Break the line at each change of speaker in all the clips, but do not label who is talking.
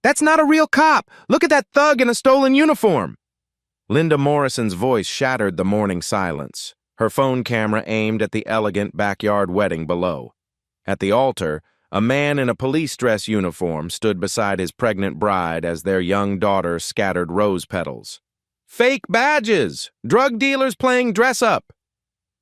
That's not a real cop! Look at that thug in a stolen uniform! Linda Morrison's voice shattered the morning silence, her phone camera aimed at the elegant backyard wedding below. At the altar, a man in a police dress uniform stood beside his pregnant bride as their young daughter scattered rose petals. Fake badges! Drug dealers playing dress-up!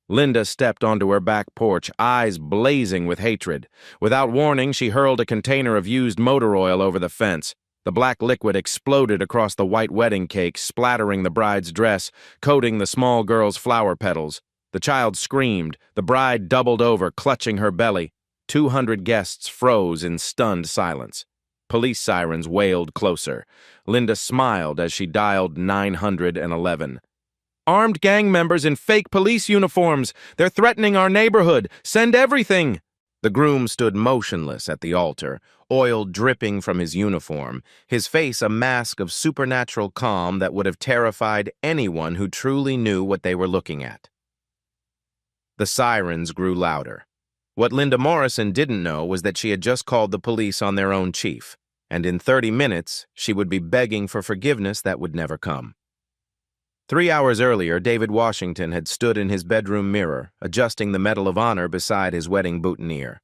Linda stepped onto her back porch, eyes blazing with hatred. Without warning, she hurled a container of used motor oil over the fence. The black liquid exploded across the white wedding cake, splattering the bride's dress, coating the small girl's flower petals. The child screamed. The bride doubled over, clutching her belly. 200 guests froze in stunned silence. Police sirens wailed closer. Linda smiled as she dialed 911. Armed gang members in fake police uniforms. They're threatening our neighborhood. Send everything. The groom stood motionless at the altar, oil dripping from his uniform, his face a mask of supernatural calm that would have terrified anyone who truly knew what they were looking at. The sirens grew louder. What Linda Morrison didn't know was that she had just called the police on their own chief, and in 30 minutes, she would be begging for forgiveness that would never come. 3 hours earlier, David Washington had stood in his bedroom mirror, adjusting the Medal of Honor beside his wedding boutonniere.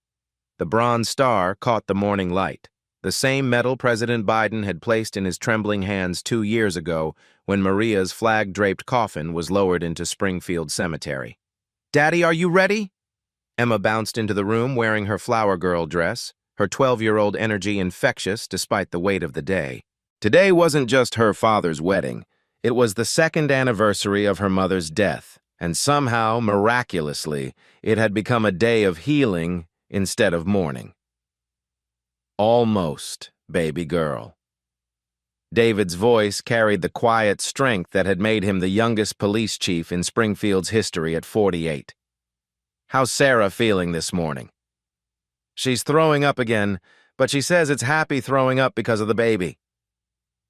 The bronze star caught the morning light, the same medal President Biden had placed in his trembling hands 2 years ago when Maria's flag-draped coffin was lowered into Springfield Cemetery. "Daddy, are you ready?" Emma bounced into the room wearing her flower girl dress, her 12-year-old energy infectious despite the weight of the day. Today wasn't just her father's wedding. It was the 2nd anniversary of her mother's death, and somehow, miraculously, it had become a day of healing instead of mourning. Almost, baby girl. David's voice carried the quiet strength that had made him the youngest police chief in Springfield's history at 48. "How's Sarah feeling this morning?" "She's throwing up again, but she says it's happy throwing up because of the baby."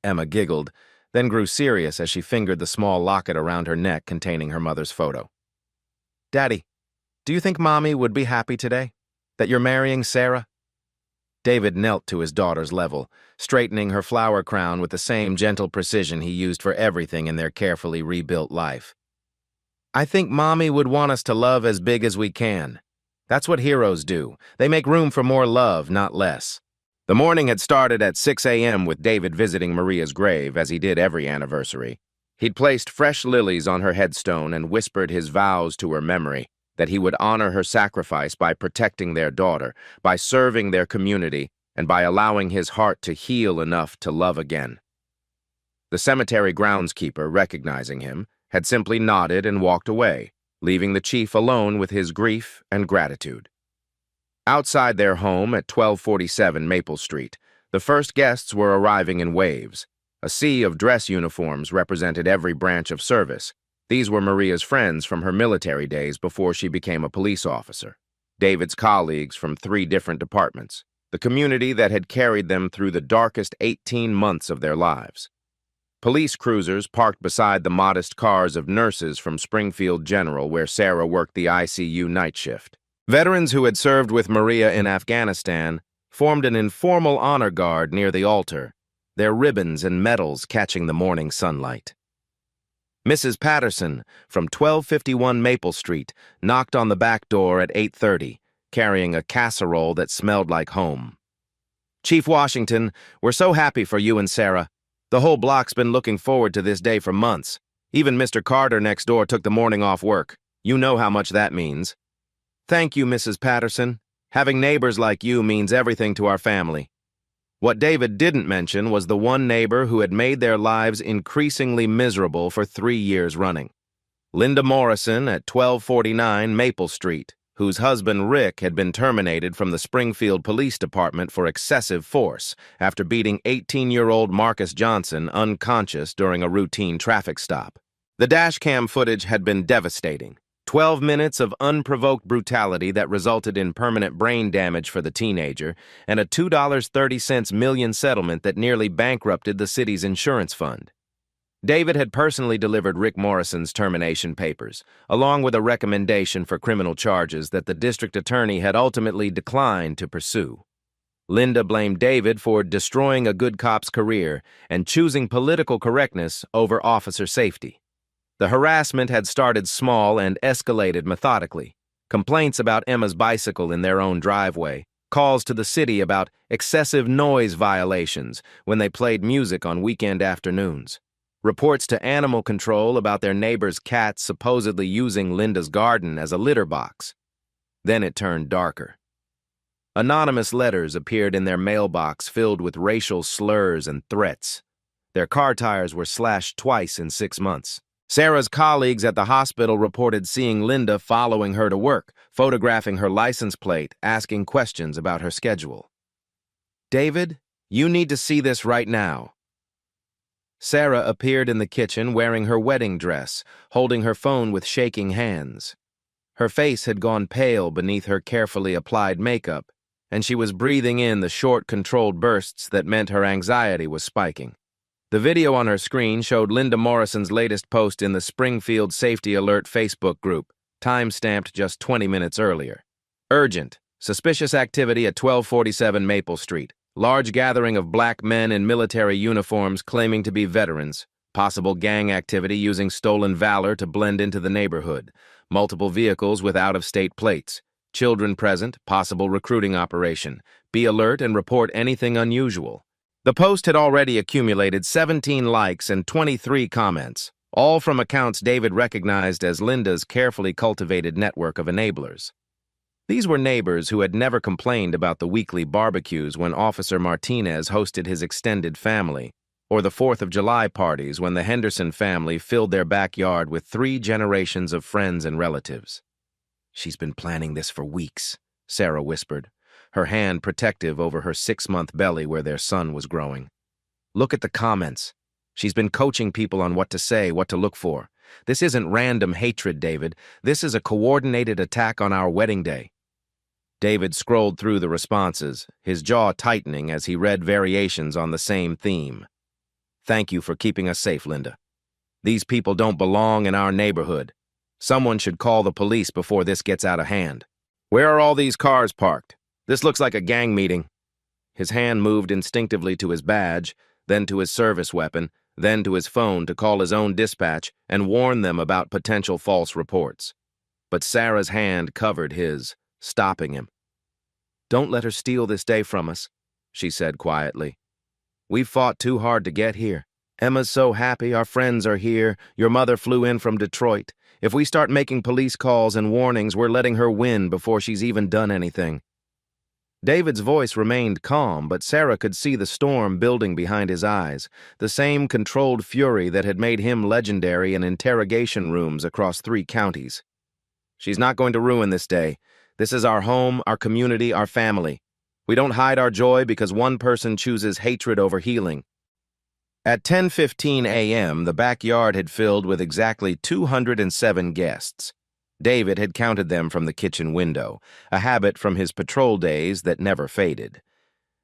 Emma giggled, then grew serious as she fingered the small locket around her neck containing her mother's photo. "Daddy, do you think Mommy would be happy today? That you're marrying Sarah?" David knelt to his daughter's level, straightening her flower crown with the same gentle precision he used for everything in their carefully rebuilt life. "I think Mommy would want us to love as big as we can. That's what heroes do. They make room for more love, not less." The morning had started at 6 a.m. with David visiting Maria's grave, as he did every anniversary. He'd placed fresh lilies on her headstone and whispered his vows to her memory, that he would honor her sacrifice by protecting their daughter, by serving their community, and by allowing his heart to heal enough to love again. The cemetery groundskeeper, recognizing him, had simply nodded and walked away, leaving the chief alone with his grief and gratitude. Outside their home at 1247 Maple Street, the first guests were arriving in waves. A sea of dress uniforms represented every branch of service. These were Maria's friends from her military days before she became a police officer, David's colleagues from 3 different departments, the community that had carried them through the darkest 18 months of their lives. Police cruisers parked beside the modest cars of nurses from Springfield General, where Sarah worked the ICU night shift. Veterans who had served with Maria in Afghanistan formed an informal honor guard near the altar, their ribbons and medals catching the morning sunlight. Mrs. Patterson, from 1251 Maple Street, knocked on the back door at 8:30, carrying a casserole that smelled like home. "Chief Washington, we're so happy for you and Sarah. The whole block's been looking forward to this day for months. Even Mr. Carter next door took the morning off work. You know how much that means." "Thank you, Mrs. Patterson. Having neighbors like you means everything to our family." What David didn't mention was the one neighbor who had made their lives increasingly miserable for 3 years running. Linda Morrison at 1249 Maple Street, whose husband Rick had been terminated from the Springfield Police Department for excessive force after beating 18-year-old Marcus Johnson unconscious during a routine traffic stop. The dashcam footage had been devastating. 12 minutes of unprovoked brutality that resulted in permanent brain damage for the teenager, and a $2.30 million settlement that nearly bankrupted the city's insurance fund. David had personally delivered Rick Morrison's termination papers, along with a recommendation for criminal charges that the district attorney had ultimately declined to pursue. Linda blamed David for destroying a good cop's career and choosing political correctness over officer safety. The harassment had started small and escalated methodically. Complaints about Emma's bicycle in their own driveway, calls to the city about excessive noise violations when they played music on weekend afternoons, reports to animal control about their neighbor's cats supposedly using Linda's garden as a litter box. Then it turned darker. Anonymous letters appeared in their mailbox filled with racial slurs and threats. Their car tires were slashed twice in 6 months. Sarah's colleagues at the hospital reported seeing Linda following her to work, photographing her license plate, asking questions about her schedule. "David, you need to see this right now." Sarah appeared in the kitchen wearing her wedding dress, holding her phone with shaking hands. Her face had gone pale beneath her carefully applied makeup, and she was breathing in the short, controlled bursts that meant her anxiety was spiking. The video on her screen showed Linda Morrison's latest post in the Springfield Safety Alert Facebook group, time-stamped just 20 minutes earlier. Urgent. Suspicious activity at 1247 Maple Street. Large gathering of black men in military uniforms claiming to be veterans. Possible gang activity using stolen valor to blend into the neighborhood. Multiple vehicles with out-of-state plates. Children present, possible recruiting operation. Be alert and report anything unusual. The post had already accumulated 17 likes and 23 comments, all from accounts David recognized as Linda's carefully cultivated network of enablers. These were neighbors who had never complained about the weekly barbecues when Officer Martinez hosted his extended family, or the 4th of July parties when the Henderson family filled their backyard with 3 generations of friends and relatives. "She's been planning this for weeks," Sarah whispered, her hand protective over her 6-month belly where their son was growing. "Look at the comments. She's been coaching people on what to say, what to look for. This isn't random hatred, David. This is a coordinated attack on our wedding day." David scrolled through the responses, his jaw tightening as he read variations on the same theme. "Thank you for keeping us safe, Linda. These people don't belong in our neighborhood. Someone should call the police before this gets out of hand. Where are all these cars parked? This looks like a gang meeting." His hand moved instinctively to his badge, then to his service weapon, then to his phone to call his own dispatch and warn them about potential false reports. But Sarah's hand covered his, stopping him. "Don't let her steal this day from us," she said quietly. "We've fought too hard to get here. Emma's so happy, our friends are here, your mother flew in from Detroit. If we start making police calls and warnings, we're letting her win before she's even done anything." David's voice remained calm, but Sarah could see the storm building behind his eyes, the same controlled fury that had made him legendary in interrogation rooms across 3 counties. "She's not going to ruin this day. This is our home, our community, our family. We don't hide our joy because one person chooses hatred over healing." At 10:15 a.m., the backyard had filled with exactly 207 guests. David had counted them from the kitchen window, a habit from his patrol days that never faded.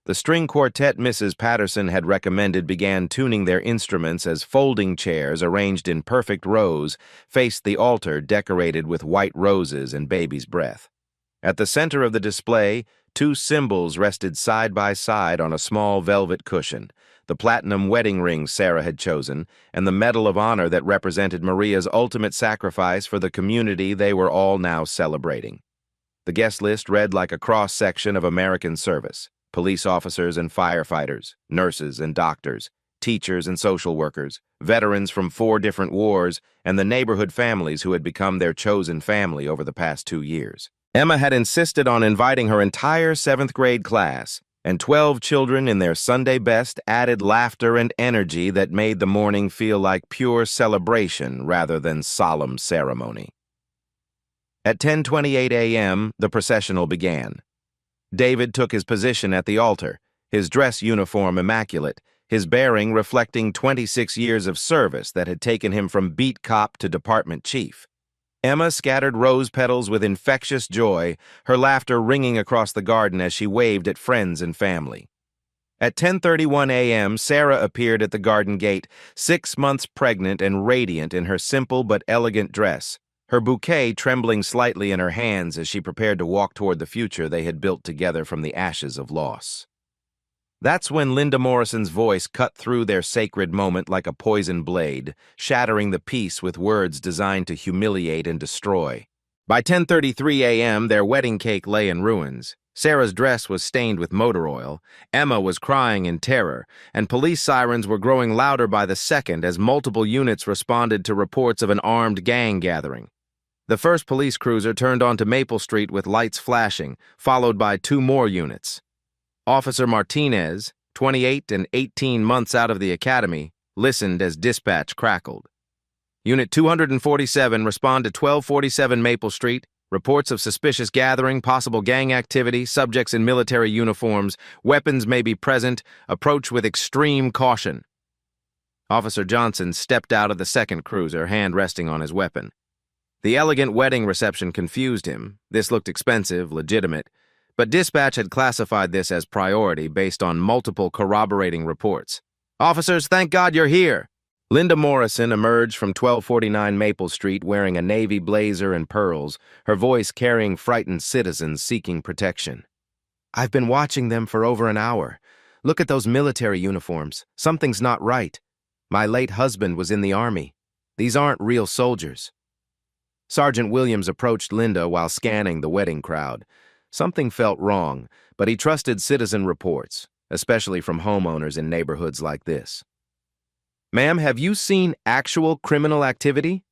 The string quartet Mrs. Patterson had recommended began tuning their instruments as folding chairs arranged in perfect rows faced the altar decorated with white roses and baby's breath. At the center of the display, 2 symbols rested side by side on a small velvet cushion, the platinum wedding ring Sarah had chosen, and the Medal of Honor that represented Maria's ultimate sacrifice for the community they were all now celebrating. The guest list read like a cross-section of American service: police officers and firefighters, nurses and doctors, teachers and social workers, veterans from 4 different wars, and the neighborhood families who had become their chosen family over the past 2 years. Emma had insisted on inviting her entire 7th grade class, and 12 children in their Sunday best added laughter and energy that made the morning feel like pure celebration rather than solemn ceremony. At 10:28 a.m., the processional began. David took his position at the altar, his dress uniform immaculate, his bearing reflecting 26 years of service that had taken him from beat cop to department chief. Emma scattered rose petals with infectious joy, her laughter ringing across the garden as she waved at friends and family. At 10:31 a.m., Sarah appeared at the garden gate, 6 months pregnant and radiant in her simple but elegant dress, her bouquet trembling slightly in her hands as she prepared to walk toward the future they had built together from the ashes of loss. That's when Linda Morrison's voice cut through their sacred moment like a poison blade, shattering the peace with words designed to humiliate and destroy. By 10:33 a.m., their wedding cake lay in ruins. Sarah's dress was stained with motor oil, Emma was crying in terror, and police sirens were growing louder by the second as multiple units responded to reports of an armed gang gathering. The first police cruiser turned onto Maple Street with lights flashing, followed by two more units. Officer Martinez, 28 and 18 months out of the academy, listened as dispatch crackled. Unit 247 respond to 1247 Maple Street. Reports of suspicious gathering, possible gang activity, subjects in military uniforms, weapons may be present, approach with extreme caution. Officer Johnson stepped out of the second cruiser, hand resting on his weapon. The elegant wedding reception confused him. This looked expensive, legitimate, but dispatch had classified this as priority based on multiple corroborating reports. "Officers, thank God you're here!" Linda Morrison emerged from 1249 Maple Street wearing a navy blazer and pearls, her voice carrying frightened citizens seeking protection. "I've been watching them for over an hour. Look at those military uniforms. Something's not right. My late husband was in the Army. These aren't real soldiers." Sergeant Williams approached Linda while scanning the wedding crowd. Something felt wrong, but he trusted citizen reports, especially from homeowners in neighborhoods like this. "Ma'am, have you seen actual criminal activity?"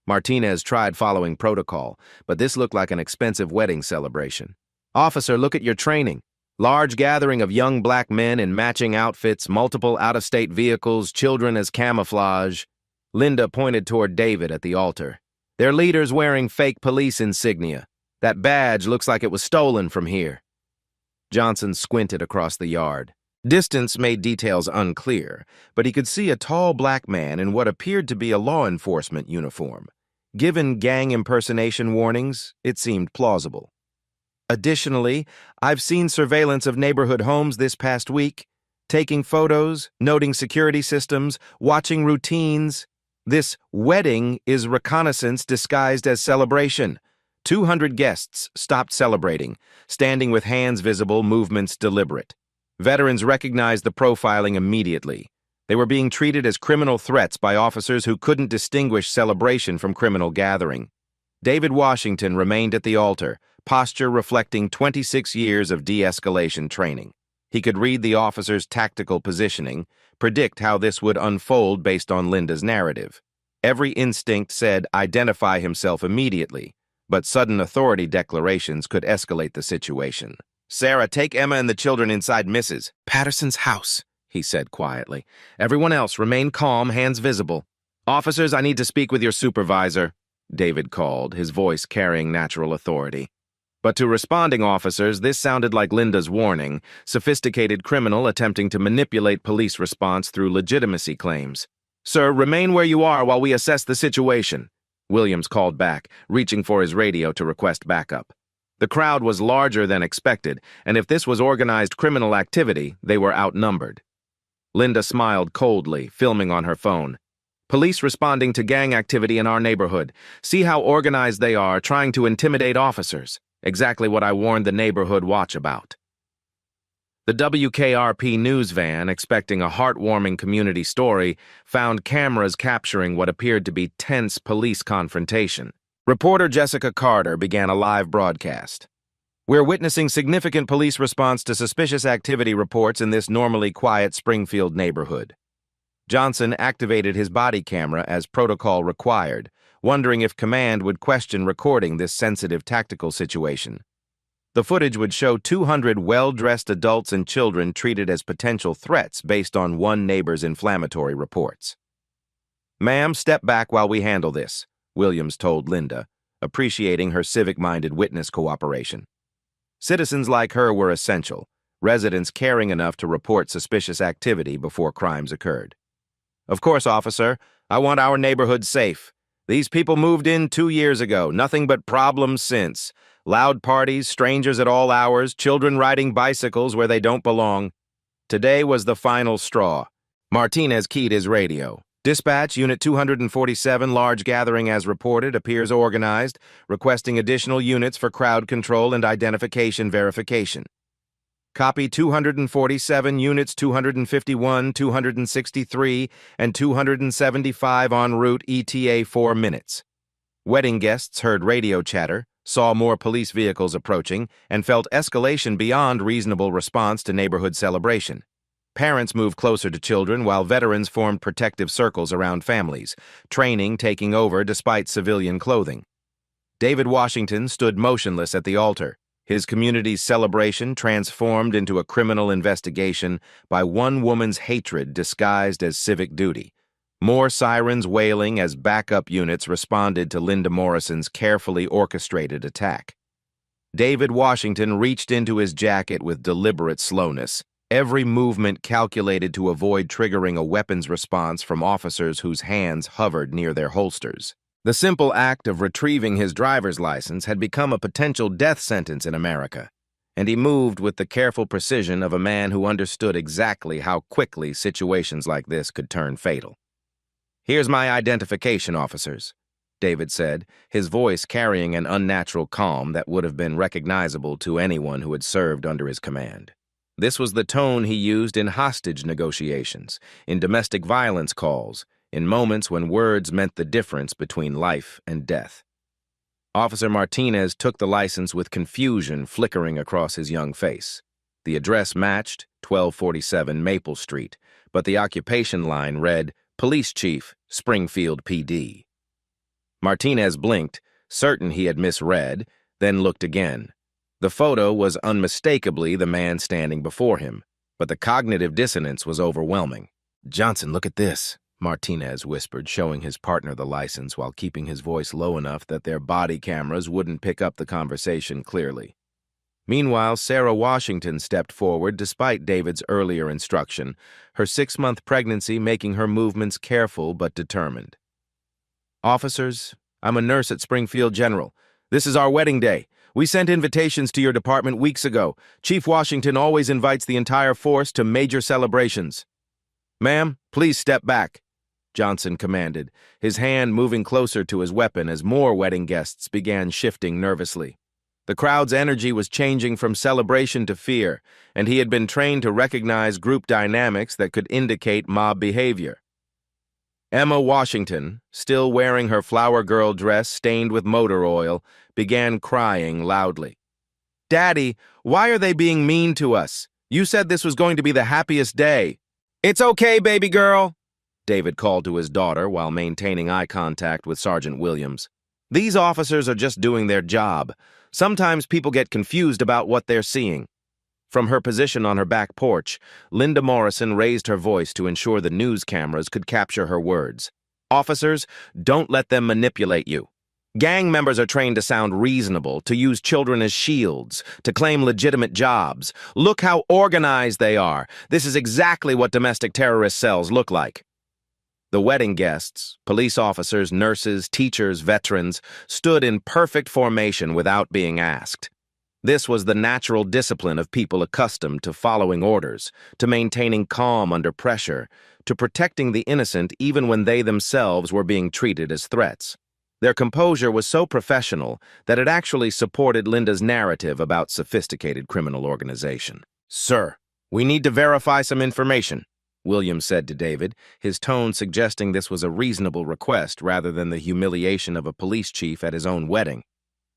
Martinez tried following protocol, but this looked like an expensive wedding celebration. "Officer, look at your training. Large gathering of young black men in matching outfits, multiple out-of-state vehicles, children as camouflage." Linda pointed toward David at the altar. "Their leaders wearing fake police insignia. That badge looks like it was stolen from here." Johnson squinted across the yard. Distance made details unclear, but he could see a tall black man in what appeared to be a law enforcement uniform. Given gang impersonation warnings, it seemed plausible. "Additionally, I've seen surveillance of neighborhood homes this past week, taking photos, noting security systems, watching routines. This wedding is reconnaissance disguised as celebration. 200 guests stopped celebrating, standing with hands visible, movements deliberate. Veterans recognized the profiling immediately. They were being treated as criminal threats by officers who couldn't distinguish celebration from criminal gathering." David Washington remained at the altar, posture reflecting 26 years of de-escalation training. He could read the officer's tactical positioning, predict how this would unfold based on Linda's narrative. Every instinct said identify himself immediately, but sudden authority declarations could escalate the situation. "Sarah, take Emma and the children inside Mrs. Patterson's house," he said quietly. "Everyone else, remain calm, hands visible." "Officers, I need to speak with your supervisor," David called, his voice carrying natural authority. But to responding officers, this sounded like Linda's warning, sophisticated criminal attempting to manipulate police response through legitimacy claims. "Sir, remain where you are while we assess the situation," Williams called back, reaching for his radio to request backup. The crowd was larger than expected, and if this was organized criminal activity, they were outnumbered. Linda smiled coldly, filming on her phone. "Police responding to gang activity in our neighborhood. See how organized they are, trying to intimidate officers. Exactly what I warned the neighborhood watch about." The WKRP news van, expecting a heartwarming community story, found cameras capturing what appeared to be tense police confrontation. Reporter Jessica Carter began a live broadcast. "We're witnessing significant police response to suspicious activity reports in this normally quiet Springfield neighborhood." Johnson activated his body camera as protocol required, wondering if command would question recording this sensitive tactical situation. The footage would show 200 well-dressed adults and children treated as potential threats based on one neighbor's inflammatory reports. "Ma'am, step back while we handle this," Williams told Linda, appreciating her civic-minded witness cooperation. Citizens like her were essential, residents caring enough to report suspicious activity before crimes occurred. "Of course, officer, I want our neighborhood safe. These people moved in 2 years ago, nothing but problems since. Loud parties, strangers at all hours, children riding bicycles where they don't belong. Today was the final straw." Martinez keyed his radio. "Dispatch, Unit 247, large gathering as reported, appears organized, requesting additional units for crowd control and identification verification." Copy 247, units 251, 263, and 275 en route ETA 4 minutes. Wedding guests heard radio chatter, saw more police vehicles approaching, and felt escalation beyond reasonable response to neighborhood celebration. Parents moved closer to children while veterans formed protective circles around families, training taking over despite civilian clothing. David Washington stood motionless at the altar, his community's celebration transformed into a criminal investigation by one woman's hatred disguised as civic duty. More sirens wailing as backup units responded to Linda Morrison's carefully orchestrated attack. David Washington reached into his jacket with deliberate slowness, every movement calculated to avoid triggering a weapons response from officers whose hands hovered near their holsters. The simple act of retrieving his driver's license had become a potential death sentence in America, and he moved with the careful precision of a man who understood exactly how quickly situations like this could turn fatal. "Here's my identification, officers," David said, his voice carrying an unnatural calm that would have been recognizable to anyone who had served under his command. This was the tone he used in hostage negotiations, in domestic violence calls, in moments when words meant the difference between life and death. Officer Martinez took the license with confusion flickering across his young face. The address matched 1247 Maple Street, but the occupation line read, "Police Chief, Springfield PD." Martinez blinked, certain he had misread, then looked again. The photo was unmistakably the man standing before him, but the cognitive dissonance was overwhelming. "Johnson, look at this," Martinez whispered, showing his partner the license while keeping his voice low enough that their body cameras wouldn't pick up the conversation clearly. Meanwhile, Sarah Washington stepped forward despite David's earlier instruction, her 6-month pregnancy making her movements careful but determined. "Officers, I'm a nurse at Springfield General. This is our wedding day. We sent invitations to your department weeks ago. Chief Washington always invites the entire force to major celebrations." "Ma'am, please step back," Johnson commanded, his hand moving closer to his weapon as more wedding guests began shifting nervously. The crowd's energy was changing from celebration to fear, and he had been trained to recognize group dynamics that could indicate mob behavior. Emma Washington, still wearing her flower girl dress stained with motor oil, began crying loudly. "Daddy, why are they being mean to us? You said this was going to be the happiest day." "It's okay, baby girl," David called to his daughter while maintaining eye contact with Sergeant Williams. "These officers are just doing their job. Sometimes people get confused about what they're seeing." From her position on her back porch, Linda Morrison raised her voice to ensure the news cameras could capture her words. "Officers, don't let them manipulate you. Gang members are trained to sound reasonable, to use children as shields, to claim legitimate jobs. Look how organized they are. This is exactly what domestic terrorist cells look like." The wedding guests, police officers, nurses, teachers, veterans, stood in perfect formation without being asked. This was the natural discipline of people accustomed to following orders, to maintaining calm under pressure, to protecting the innocent even when they themselves were being treated as threats. Their composure was so professional that it actually supported Linda's narrative about sophisticated criminal organization. "Sir, we need to verify some information," Williams said to David, his tone suggesting this was a reasonable request rather than the humiliation of a police chief at his own wedding.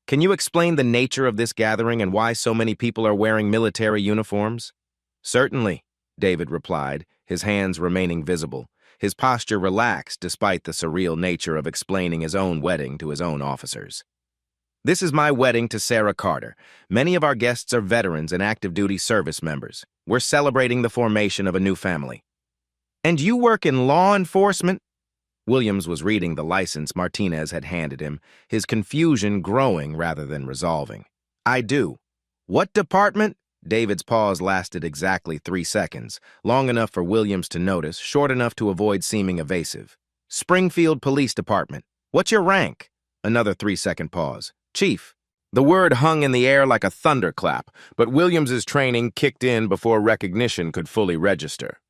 "Can you explain the nature of this gathering and why so many people are wearing military uniforms?" "Certainly," David replied, his hands remaining visible, his posture relaxed despite the surreal nature of explaining his own wedding to his own officers. "This is my wedding to Sarah Carter. Many of our guests are veterans and active-duty service members. We're celebrating the formation of a new family." "And you work in law enforcement?" Williams was reading the license Martinez had handed him, his confusion growing rather than resolving. "I do." "What department?" David's pause lasted exactly 3 seconds, long enough for Williams to notice, short enough to avoid seeming evasive. "Springfield Police Department. What's your rank?" Another 3-second pause. "Chief." The word hung in the air like a thunderclap, but Williams's training kicked in before recognition could fully register.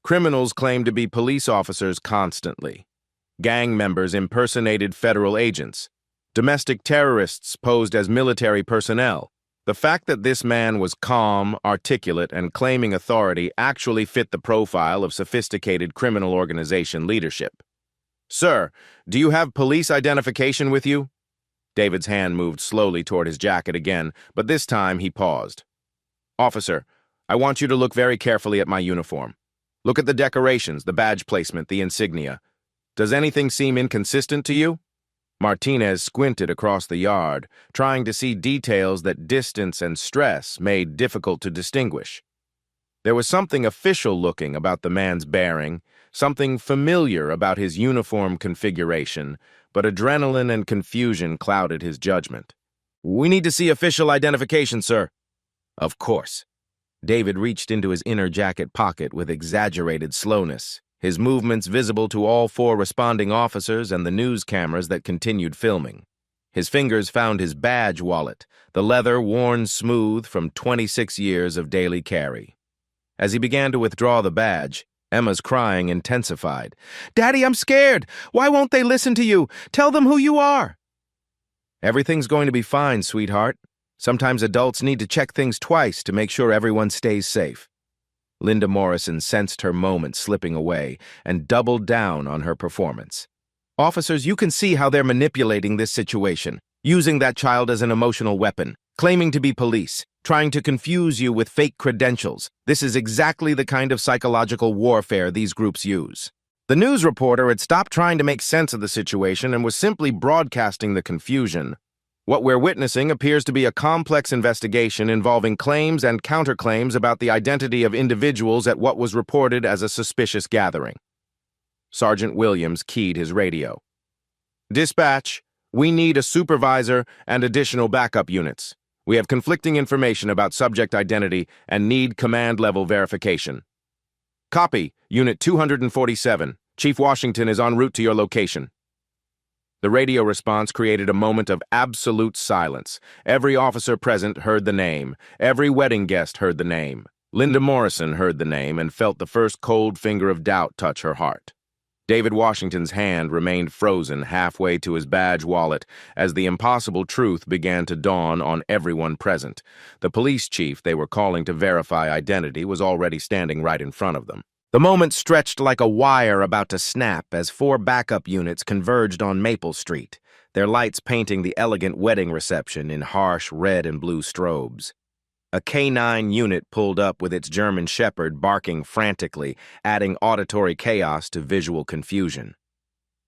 Criminals claimed to be police officers constantly. Gang members impersonated federal agents. Domestic terrorists posed as military personnel. The fact that this man was calm, articulate, and claiming authority actually fit the profile of sophisticated criminal organization leadership. "Sir, do you have police identification with you?" David's hand moved slowly toward his jacket again, but this time he paused. "Officer, I want you to look very carefully at my uniform. Look at the decorations, the badge placement, the insignia. Does anything seem inconsistent to you?" Martinez squinted across the yard, trying to see details that distance and stress made difficult to distinguish. There was something official-looking about the man's bearing, something familiar about his uniform configuration, but adrenaline and confusion clouded his judgment. "We need to see official identification, sir." "Of course." David reached into his inner jacket pocket with exaggerated slowness, his movements visible to all four responding officers and the news cameras that continued filming. His fingers found his badge wallet, the leather worn smooth from 26 years of daily carry. As he began to withdraw the badge, Emma's crying intensified. "Daddy, I'm scared! Why won't they listen to you? Tell them who you are!" "Everything's going to be fine, sweetheart. Sometimes adults need to check things twice to make sure everyone stays safe." Linda Morrison sensed her moment slipping away and doubled down on her performance. "Officers, you can see how they're manipulating this situation, using that child as an emotional weapon, claiming to be police, trying to confuse you with fake credentials. This is exactly the kind of psychological warfare these groups use." The news reporter had stopped trying to make sense of the situation and was simply broadcasting the confusion. What we're witnessing appears to be a complex investigation involving claims and counterclaims about the identity of individuals at what was reported as a suspicious gathering. Sergeant Williams keyed his radio. "Dispatch, we need a supervisor and additional backup units. We have conflicting information about subject identity and need command-level verification." "Copy, Unit 247. Chief Washington is en route to your location." The radio response created a moment of absolute silence. Every officer present heard the name. Every wedding guest heard the name. Linda Morrison heard the name and felt the first cold finger of doubt touch her heart. David Washington's hand remained frozen halfway to his badge wallet as the impossible truth began to dawn on everyone present. The police chief they were calling to verify identity was already standing right in front of them. The moment stretched like a wire about to snap as four backup units converged on Maple Street, their lights painting the elegant wedding reception in harsh red and blue strobes. A K-9 unit pulled up with its German Shepherd barking frantically, adding auditory chaos to visual confusion.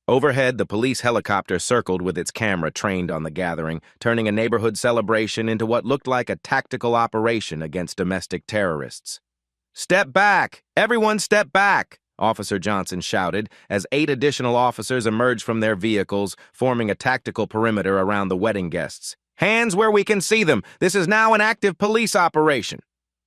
Overhead, the police helicopter circled with its camera trained on the gathering, turning a neighborhood celebration into what looked like a tactical operation against domestic terrorists. "Step back! Everyone step back!" Officer Johnson shouted as 8 additional officers emerged from their vehicles, forming a tactical perimeter around the wedding guests. "Hands where we can see them! This is now an active police operation!"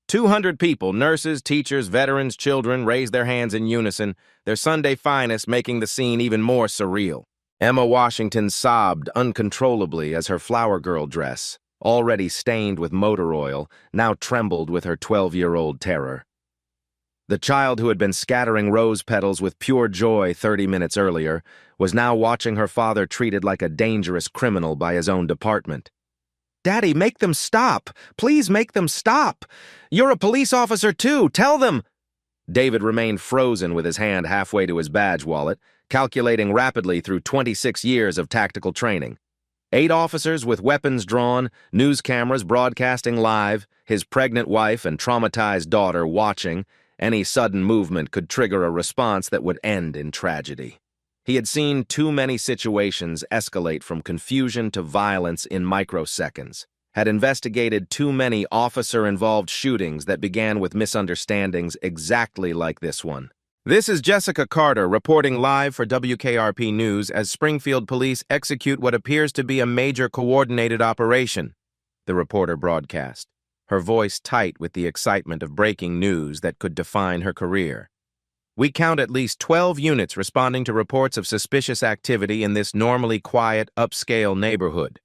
200 people, nurses, teachers, veterans, children, raised their hands in unison, their Sunday finest making the scene even more surreal. Emma Washington sobbed uncontrollably as her flower girl dress, already stained with motor oil, now trembled with her 12-year-old terror. The child who had been scattering rose petals with pure joy 30 minutes earlier was now watching her father treated like a dangerous criminal by his own department. "Daddy, make them stop! Please make them stop! You're a police officer too! Tell them!" David remained frozen with his hand halfway to his badge wallet, calculating rapidly through 26 years of tactical training. 8 officers with weapons drawn, news cameras broadcasting live, his pregnant wife and traumatized daughter watching. Any sudden movement could trigger a response that would end in tragedy. He had seen too many situations escalate from confusion to violence in microseconds, had investigated too many officer-involved shootings that began with misunderstandings exactly like this one. This is Jessica Carter reporting live for WKRP News as Springfield police execute what appears to be a major coordinated operation, the reporter broadcast, her voice tight with the excitement of breaking news that could define her career. "We count at least 12 units responding to reports of suspicious activity in this normally quiet, upscale neighborhood.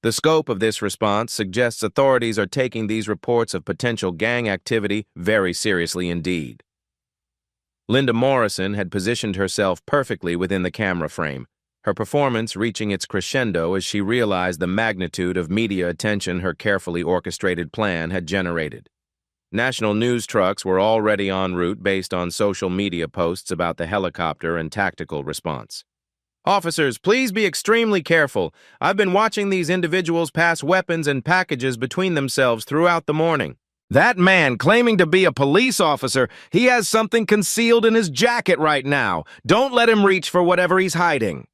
The scope of this response suggests authorities are taking these reports of potential gang activity very seriously indeed." Linda Morrison had positioned herself perfectly within the camera frame, her performance reaching its crescendo as she realized the magnitude of media attention her carefully orchestrated plan had generated. National news trucks were already en route based on social media posts about the helicopter and tactical response. "Officers, please be extremely careful. I've been watching these individuals pass weapons and packages between themselves throughout the morning. That man claiming to be a police officer, he has something concealed in his jacket right now. Don't let him reach for whatever he's hiding."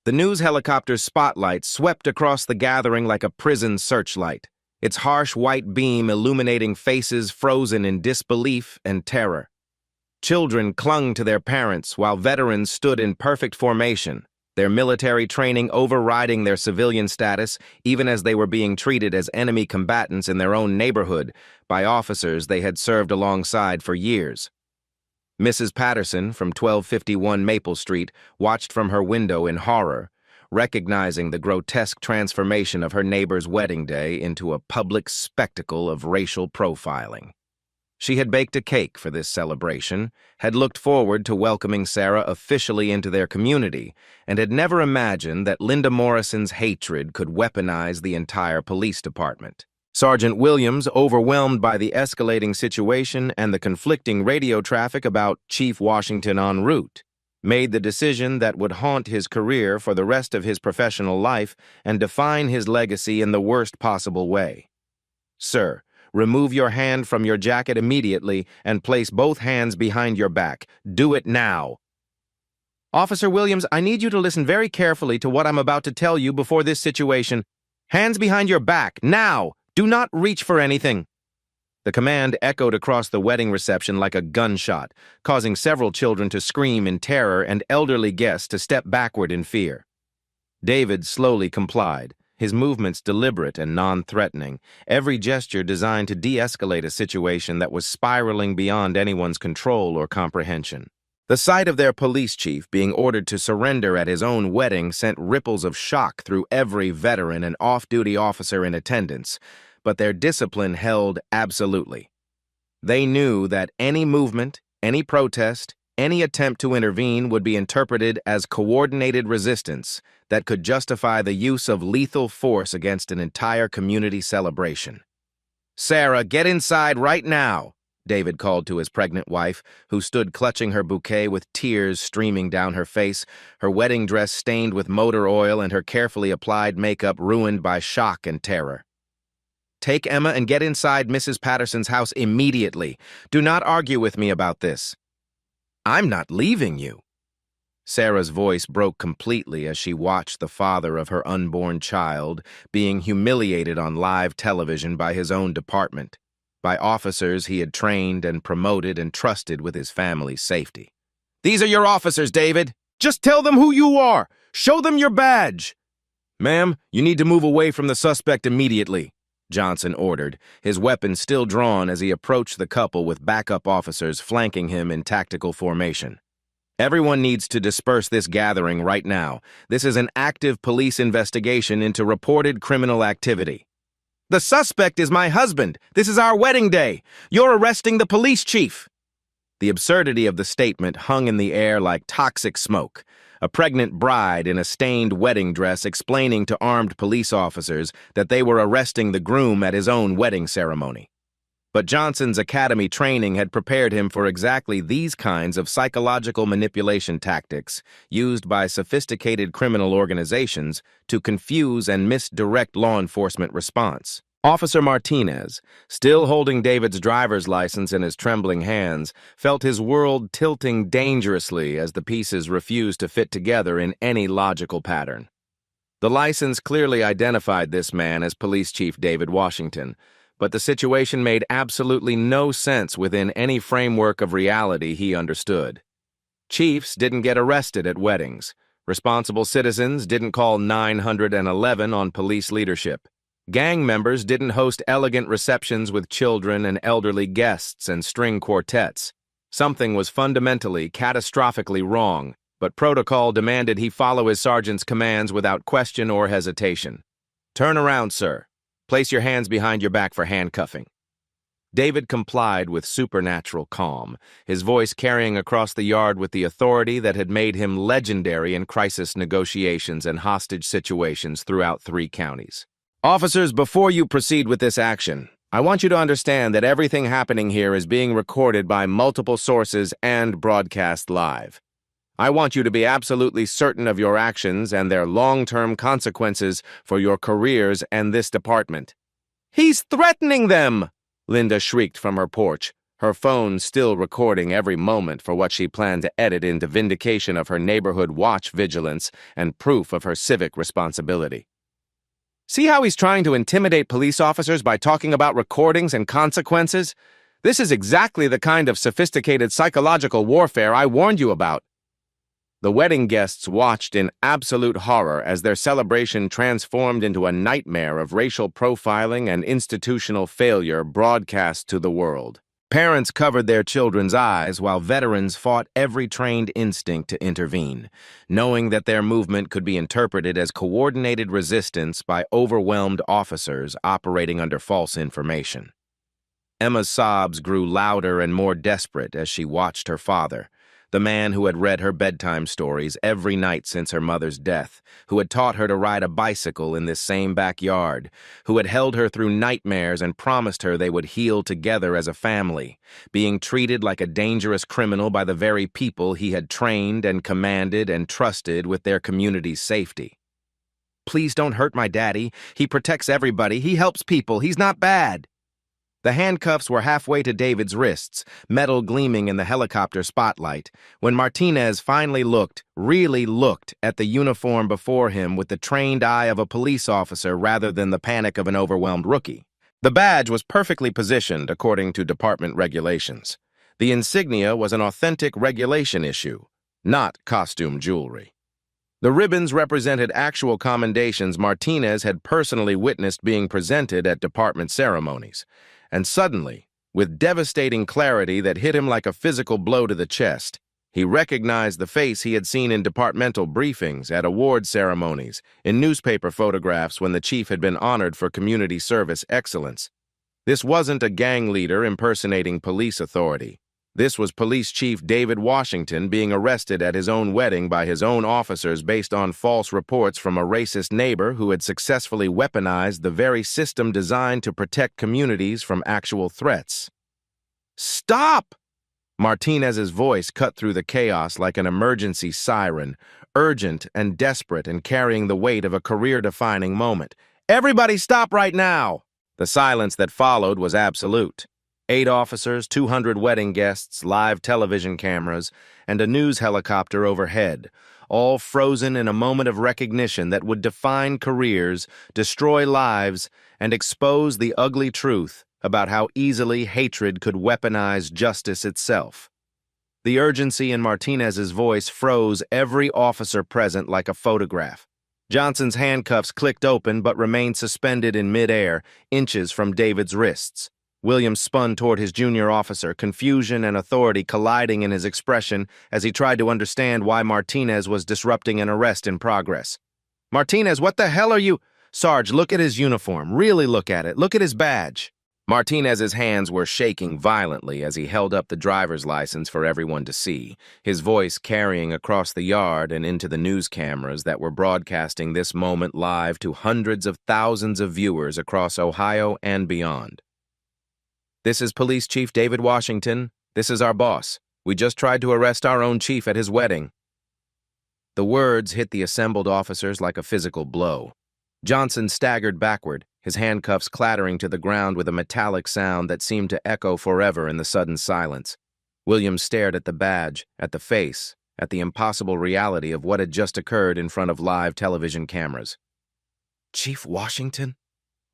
The news helicopter's spotlight swept across the gathering like a prison searchlight, its harsh white beam illuminating faces frozen in disbelief and terror. Children clung to their parents while veterans stood in perfect formation, their military training overriding their civilian status even as they were being treated as enemy combatants in their own neighborhood by officers they had served alongside for years. Mrs. Patterson from 1251 Maple Street watched from her window in horror, recognizing the grotesque transformation of her neighbor's wedding day into a public spectacle of racial profiling. She had baked a cake for this celebration, had looked forward to welcoming Sarah officially into their community, and had never imagined that Linda Morrison's hatred could weaponize the entire police department. Sergeant Williams, overwhelmed by the escalating situation and the conflicting radio traffic about Chief Washington en route, made the decision that would haunt his career for the rest of his professional life and define his legacy in the worst possible way. "Sir, remove your hand from your jacket immediately and place both hands behind your back. Do it now." "Officer Williams, I need you to listen very carefully to what I'm about to tell you before this situation. Hands behind your back, now! Do not reach for anything." The command echoed across the wedding reception like a gunshot, causing several children to scream in terror and elderly guests to step backward in fear. David slowly complied, his movements deliberate and non-threatening, every gesture designed to de-escalate a situation that was spiraling beyond anyone's control or comprehension. The sight of their police chief being ordered to surrender at his own wedding sent ripples of shock through every veteran and off-duty officer in attendance, but their discipline held absolutely. They knew that any movement, any protest, any attempt to intervene would be interpreted as coordinated resistance that could justify the use of lethal force against an entire community celebration. "Sarah, get inside right now," David called to his pregnant wife, who stood clutching her bouquet with tears streaming down her face, her wedding dress stained with motor oil and her carefully applied makeup ruined by shock and terror. "Take Emma and get inside Mrs. Patterson's house immediately. Do not argue with me about this." "I'm not leaving you." Sarah's voice broke completely as she watched the father of her unborn child being humiliated on live television by his own department, by officers he had trained and promoted and trusted with his family's safety. "These are your officers, David. Just tell them who you are. Show them your badge." "Ma'am, you need to move away from the suspect immediately," Johnson ordered, his weapon still drawn as he approached the couple with backup officers flanking him in tactical formation. "Everyone needs to disperse this gathering right now. This is an active police investigation into reported criminal activity." "The suspect is my husband. This is our wedding day. You're arresting the police chief." The absurdity of the statement hung in the air like toxic smoke. A pregnant bride in a stained wedding dress explaining to armed police officers that they were arresting the groom at his own wedding ceremony. But Johnson's academy training had prepared him for exactly these kinds of psychological manipulation tactics used by sophisticated criminal organizations to confuse and misdirect law enforcement response. Officer Martinez, still holding David's driver's license in his trembling hands, felt his world tilting dangerously as the pieces refused to fit together in any logical pattern. The license clearly identified this man as Police Chief David Washington, but the situation made absolutely no sense within any framework of reality he understood. Chiefs didn't get arrested at weddings. Responsible citizens didn't call 911 on police leadership. Gang members didn't host elegant receptions with children and elderly guests and string quartets. Something was fundamentally, catastrophically wrong, but protocol demanded he follow his sergeant's commands without question or hesitation. "Turn around, sir. Place your hands behind your back for handcuffing." David complied with supernatural calm, his voice carrying across the yard with the authority that had made him legendary in crisis negotiations and hostage situations throughout 3 counties. Officers, before you proceed with this action, I want you to understand that everything happening here is being recorded by multiple sources and broadcast live. I want you to be absolutely certain of your actions and their long-term consequences for your careers and this department. He's threatening them! Linda shrieked from her porch, her phone still recording every moment for what she planned to edit into vindication of her neighborhood watch vigilance and proof of her civic responsibility. See how he's trying to intimidate police officers by talking about recordings and consequences? This is exactly the kind of sophisticated psychological warfare I warned you about. The wedding guests watched in absolute horror as their celebration transformed into a nightmare of racial profiling and institutional failure broadcast to the world. Parents covered their children's eyes while veterans fought every trained instinct to intervene, knowing that their movement could be interpreted as coordinated resistance by overwhelmed officers operating under false information. Emma's sobs grew louder and more desperate as she watched her father, the man who had read her bedtime stories every night since her mother's death, who had taught her to ride a bicycle in this same backyard, who had held her through nightmares and promised her they would heal together as a family, being treated like a dangerous criminal by the very people he had trained and commanded and trusted with their community's safety. Please don't hurt my daddy. He protects everybody. He helps people. He's not bad. The handcuffs were halfway to David's wrists, metal gleaming in the helicopter spotlight, when Martinez finally really looked at the uniform before him with the trained eye of a police officer rather than the panic of an overwhelmed rookie. The badge was perfectly positioned according to department regulations. The insignia was an authentic regulation issue, not costume jewelry. The ribbons represented actual commendations Martinez had personally witnessed being presented at department ceremonies. And suddenly, with devastating clarity that hit him like a physical blow to the chest, he recognized the face he had seen in departmental briefings, at award ceremonies, in newspaper photographs when the chief had been honored for community service excellence. This wasn't a gang leader impersonating police authority. This was Police Chief David Washington being arrested at his own wedding by his own officers based on false reports from a racist neighbor who had successfully weaponized the very system designed to protect communities from actual threats. Stop! Martinez's voice cut through the chaos like an emergency siren, urgent and desperate and carrying the weight of a career-defining moment. Everybody stop right now! The silence that followed was absolute. 8 officers, 200 wedding guests, live television cameras, and a news helicopter overhead, all frozen in a moment of recognition that would define careers, destroy lives, and expose the ugly truth about how easily hatred could weaponize justice itself. The urgency in Martinez's voice froze every officer present like a photograph. Johnson's handcuffs clicked open but remained suspended in midair, inches from David's wrists. Williams spun toward his junior officer, confusion and authority colliding in his expression as he tried to understand why Martinez was disrupting an arrest in progress. Martinez, what the hell are you? Sarge, look at his uniform. Really look at it. Look at his badge. Martinez's hands were shaking violently as he held up the driver's license for everyone to see, his voice carrying across the yard and into the news cameras that were broadcasting this moment live to hundreds of thousands of viewers across Ohio and beyond. This is Police Chief David Washington. This is our boss. We just tried to arrest our own chief at his wedding. The words hit the assembled officers like a physical blow. Johnson staggered backward, his handcuffs clattering to the ground with a metallic sound that seemed to echo forever in the sudden silence. Williams stared at the badge, at the face, at the impossible reality of what had just occurred in front of live television cameras. Chief Washington?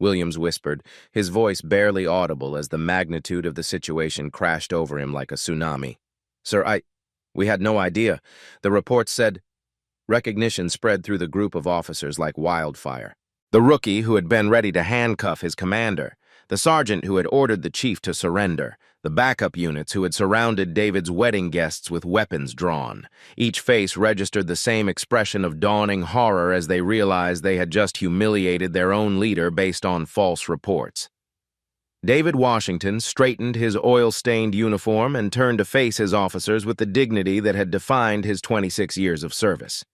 Williams whispered, his voice barely audible as the magnitude of the situation crashed over him like a tsunami. Sir, we had no idea. The reports said... Recognition spread through the group of officers like wildfire. The rookie who had been ready to handcuff his commander, the sergeant who had ordered the chief to surrender, the backup units who had surrounded David's wedding guests with weapons drawn. Each face registered the same expression of dawning horror as they realized they had just humiliated their own leader based on false reports. David Washington straightened his oil-stained uniform and turned to face his officers with the dignity that had defined his 26 years of service.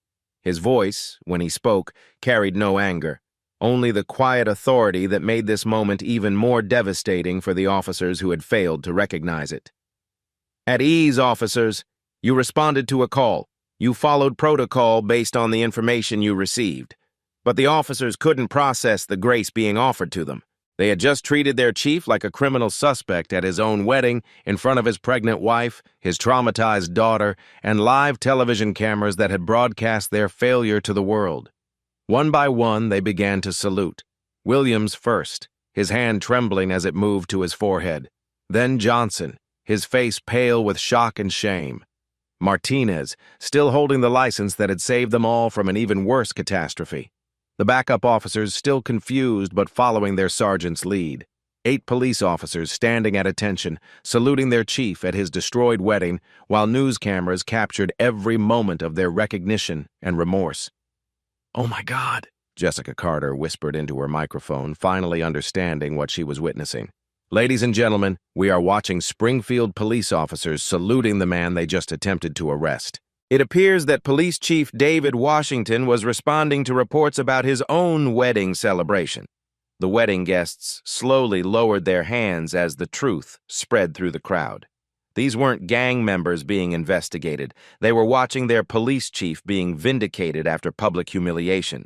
His voice, when he spoke, carried no anger, only the quiet authority that made this moment even more devastating for the officers who had failed to recognize it. At ease, officers. You responded to a call. You followed protocol based on the information you received. But the officers couldn't process the grace being offered to them. They had just treated their chief like a criminal suspect at his own wedding, in front of his pregnant wife, his traumatized daughter, and live television cameras that had broadcast their failure to the world. One by one, they began to salute. Williams first, his hand trembling as it moved to his forehead. Then Johnson, his face pale with shock and shame. Martinez, still holding the license that had saved them all from an even worse catastrophe. The backup officers still confused but following their sergeant's lead. 8 police officers standing at attention, saluting their chief at his destroyed wedding, while news cameras captured every moment of their recognition and remorse. "Oh my God," Jessica Carter whispered into her microphone, finally understanding what she was witnessing. "Ladies and gentlemen, we are watching Springfield police officers saluting the man they just attempted to arrest. It appears that Police Chief David Washington was responding to reports about his own wedding celebration." The wedding guests slowly lowered their hands as the truth spread through the crowd. These weren't gang members being investigated. They were watching their police chief being vindicated after public humiliation.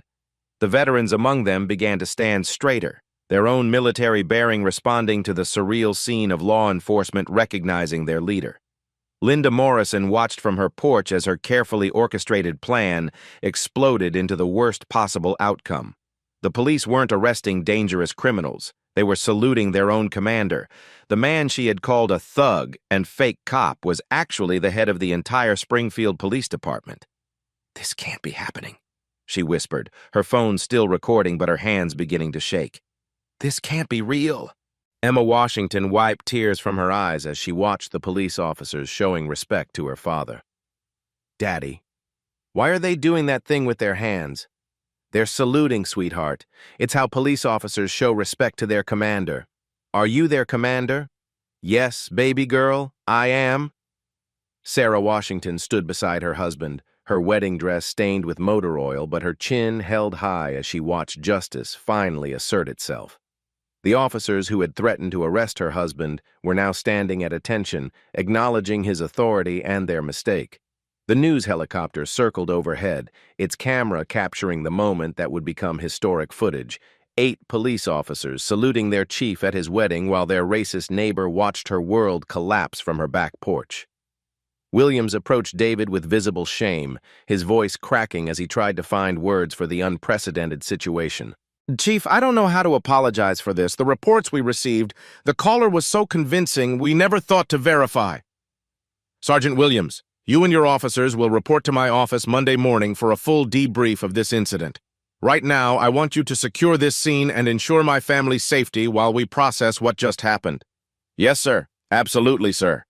The veterans among them began to stand straighter, their own military bearing responding to the surreal scene of law enforcement recognizing their leader. Linda Morrison watched from her porch as her carefully orchestrated plan exploded into the worst possible outcome. The police weren't arresting dangerous criminals. They were saluting their own commander. The man she had called a thug and fake cop was actually the head of the entire Springfield Police Department. "This can't be happening," she whispered, her phone still recording but her hands beginning to shake. "This can't be real." Emma Washington wiped tears from her eyes as she watched the police officers showing respect to her father. "Daddy, why are they doing that thing with their hands?" "They're saluting, sweetheart. It's how police officers show respect to their commander." "Are you their commander?" "Yes, baby girl, I am." Sarah Washington stood beside her husband, her wedding dress stained with motor oil, but her chin held high as she watched justice finally assert itself. The officers who had threatened to arrest her husband were now standing at attention, acknowledging his authority and their mistake. The news helicopter circled overhead, its camera capturing the moment that would become historic footage. 8 police officers saluting their chief at his wedding while their racist neighbor watched her world collapse from her back porch. Williams approached David with visible shame, his voice cracking as he tried to find words for the unprecedented situation. "Chief, I don't know how to apologize for this. The reports we received, the caller was so convincing we never thought to verify." "Sergeant Williams, you and your officers will report to my office Monday morning for a full debrief of this incident. Right now, I want you to secure this scene and ensure my family's safety while we process what just happened." "Yes, sir. Absolutely, sir."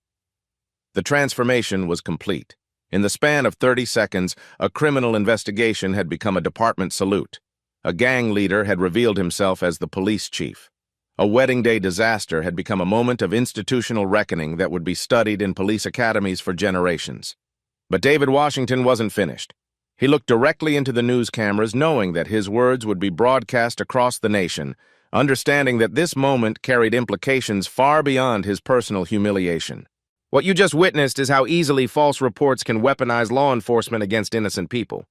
The transformation was complete. In the span of 30 seconds, a criminal investigation had become a department salute. A gang leader had revealed himself as the police chief. A wedding day disaster had become a moment of institutional reckoning that would be studied in police academies for generations. But David Washington wasn't finished. He looked directly into the news cameras, knowing that his words would be broadcast across the nation, understanding that this moment carried implications far beyond his personal humiliation. "What you just witnessed is how easily false reports can weaponize law enforcement against innocent people.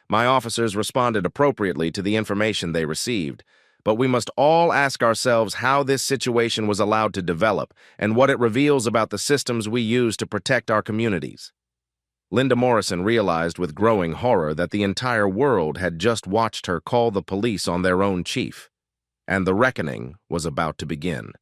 My officers responded appropriately to the information they received, but we must all ask ourselves how this situation was allowed to develop and what it reveals about the systems we use to protect our communities." Linda Morrison realized with growing horror that the entire world had just watched her call the police on their own chief, and the reckoning was about to begin.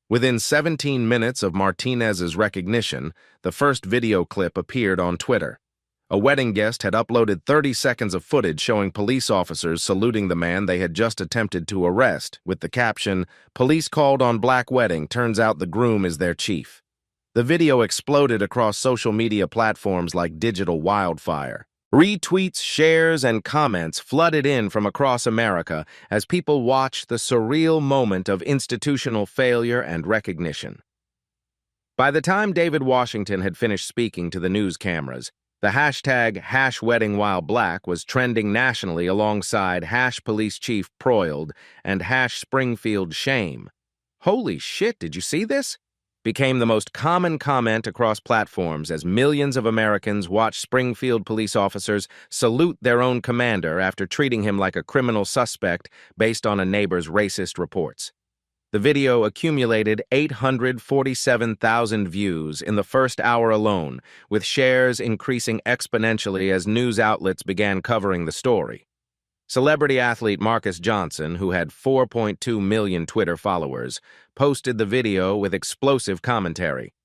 Within 17 minutes of Martinez's recognition, the first video clip appeared on Twitter. A wedding guest had uploaded 30 seconds of footage showing police officers saluting the man they had just attempted to arrest, with the caption, "Police called on black wedding, turns out the groom is their chief." The video exploded across social media platforms like digital wildfire. Retweets, shares, and comments flooded in from across America as people watched the surreal moment of institutional failure and recognition. By the time David Washington had finished speaking to the news cameras, the hashtag #WeddingWhileBlack was trending nationally alongside #PoliceChiefProiled and #SpringfieldShame. Holy shit, did you see this? Became the most common comment across platforms as millions of Americans watched Springfield police officers salute their own commander after treating him like a criminal suspect based on a neighbor's racist reports. The video accumulated 847,000 views in the first hour alone, with shares increasing exponentially as news outlets began covering the story. Celebrity athlete Marcus Johnson, who had 4.2 million Twitter followers, posted the video with explosive commentary.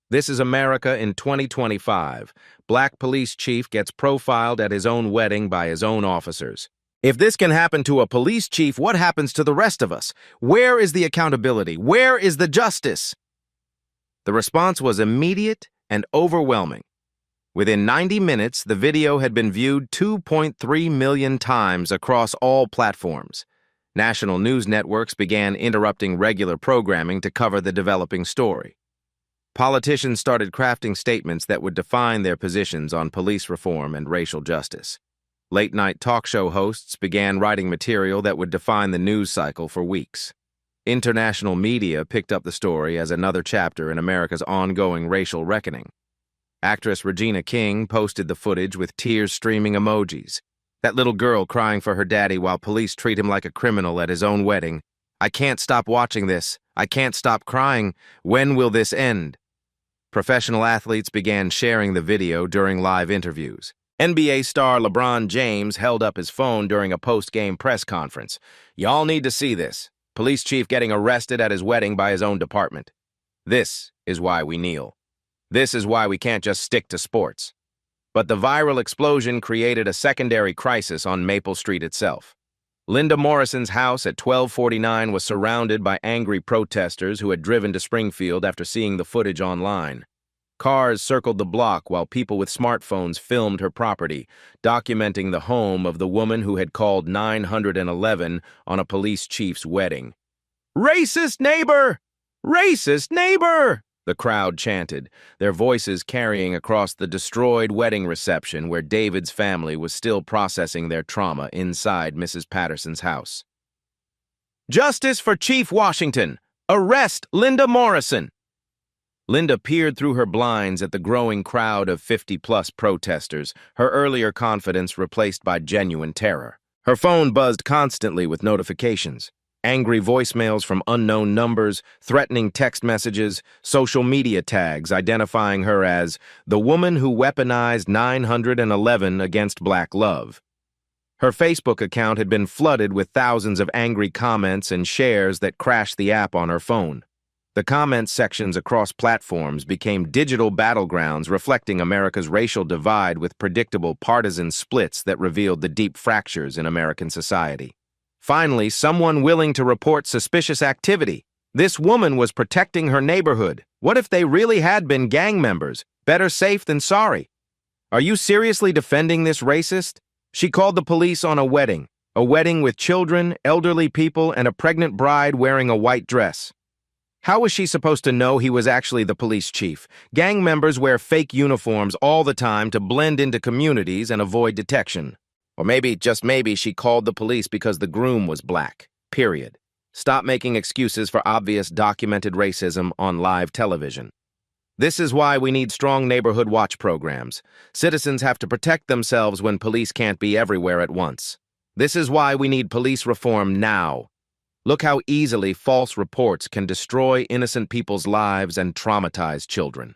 This is America in 2025. Black police chief gets profiled at his own wedding by his own officers. If this can happen to a police chief, what happens to the rest of us? Where is the accountability? Where is the justice? The response was immediate and overwhelming. Within 90 minutes, the video had been viewed 2.3 million times across all platforms. National news networks began interrupting regular programming to cover the developing story. Politicians started crafting statements that would define their positions on police reform and racial justice. Late-night talk show hosts began writing material that would define the news cycle for weeks. International media picked up the story as another chapter in America's ongoing racial reckoning. Actress Regina King posted the footage with tears-streaming emojis. That little girl crying for her daddy while police treat him like a criminal at his own wedding. I can't stop watching this. I can't stop crying. When will this end? Professional athletes began sharing the video during live interviews. NBA star LeBron James held up his phone during a post-game press conference. Y'all need to see this. Police chief getting arrested at his wedding by his own department. This is why we kneel. This is why we can't just stick to sports. But the viral explosion created a secondary crisis on Maple Street itself. Linda Morrison's house at 1249 was surrounded by angry protesters who had driven to Springfield after seeing the footage online. Cars circled the block while people with smartphones filmed her property, documenting the home of the woman who had called 911 on a police chief's wedding. "Racist neighbor! Racist neighbor!" the crowd chanted, their voices carrying across the destroyed wedding reception where David's family was still processing their trauma inside Mrs. Patterson's house. "Justice for Chief Washington! Arrest Linda Morrison!" Linda peered through her blinds at the growing crowd of 50-plus protesters, her earlier confidence replaced by genuine terror. Her phone buzzed constantly with notifications. Angry voicemails from unknown numbers, threatening text messages, social media tags identifying her as the woman who weaponized 911 against black love. Her Facebook account had been flooded with thousands of angry comments and shares that crashed the app on her phone. The comments sections across platforms became digital battlegrounds reflecting America's racial divide with predictable partisan splits that revealed the deep fractures in American society. Finally, someone willing to report suspicious activity. This woman was protecting her neighborhood. What if they really had been gang members? Better safe than sorry. Are you seriously defending this racist? She called the police on a wedding with children, elderly people, and a pregnant bride wearing a white dress. How was she supposed to know he was actually the police chief? Gang members wear fake uniforms all the time to blend into communities and avoid detection. Or maybe, just maybe, she called the police because the groom was black. Period. Stop making excuses for obvious documented racism on live television. This is why we need strong neighborhood watch programs. Citizens have to protect themselves when police can't be everywhere at once. This is why we need police reform now. Look how easily false reports can destroy innocent people's lives and traumatize children.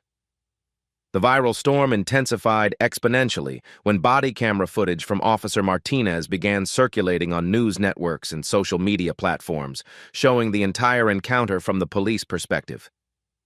The viral storm intensified exponentially when body camera footage from Officer Martinez began circulating on news networks and social media platforms, showing the entire encounter from the police perspective.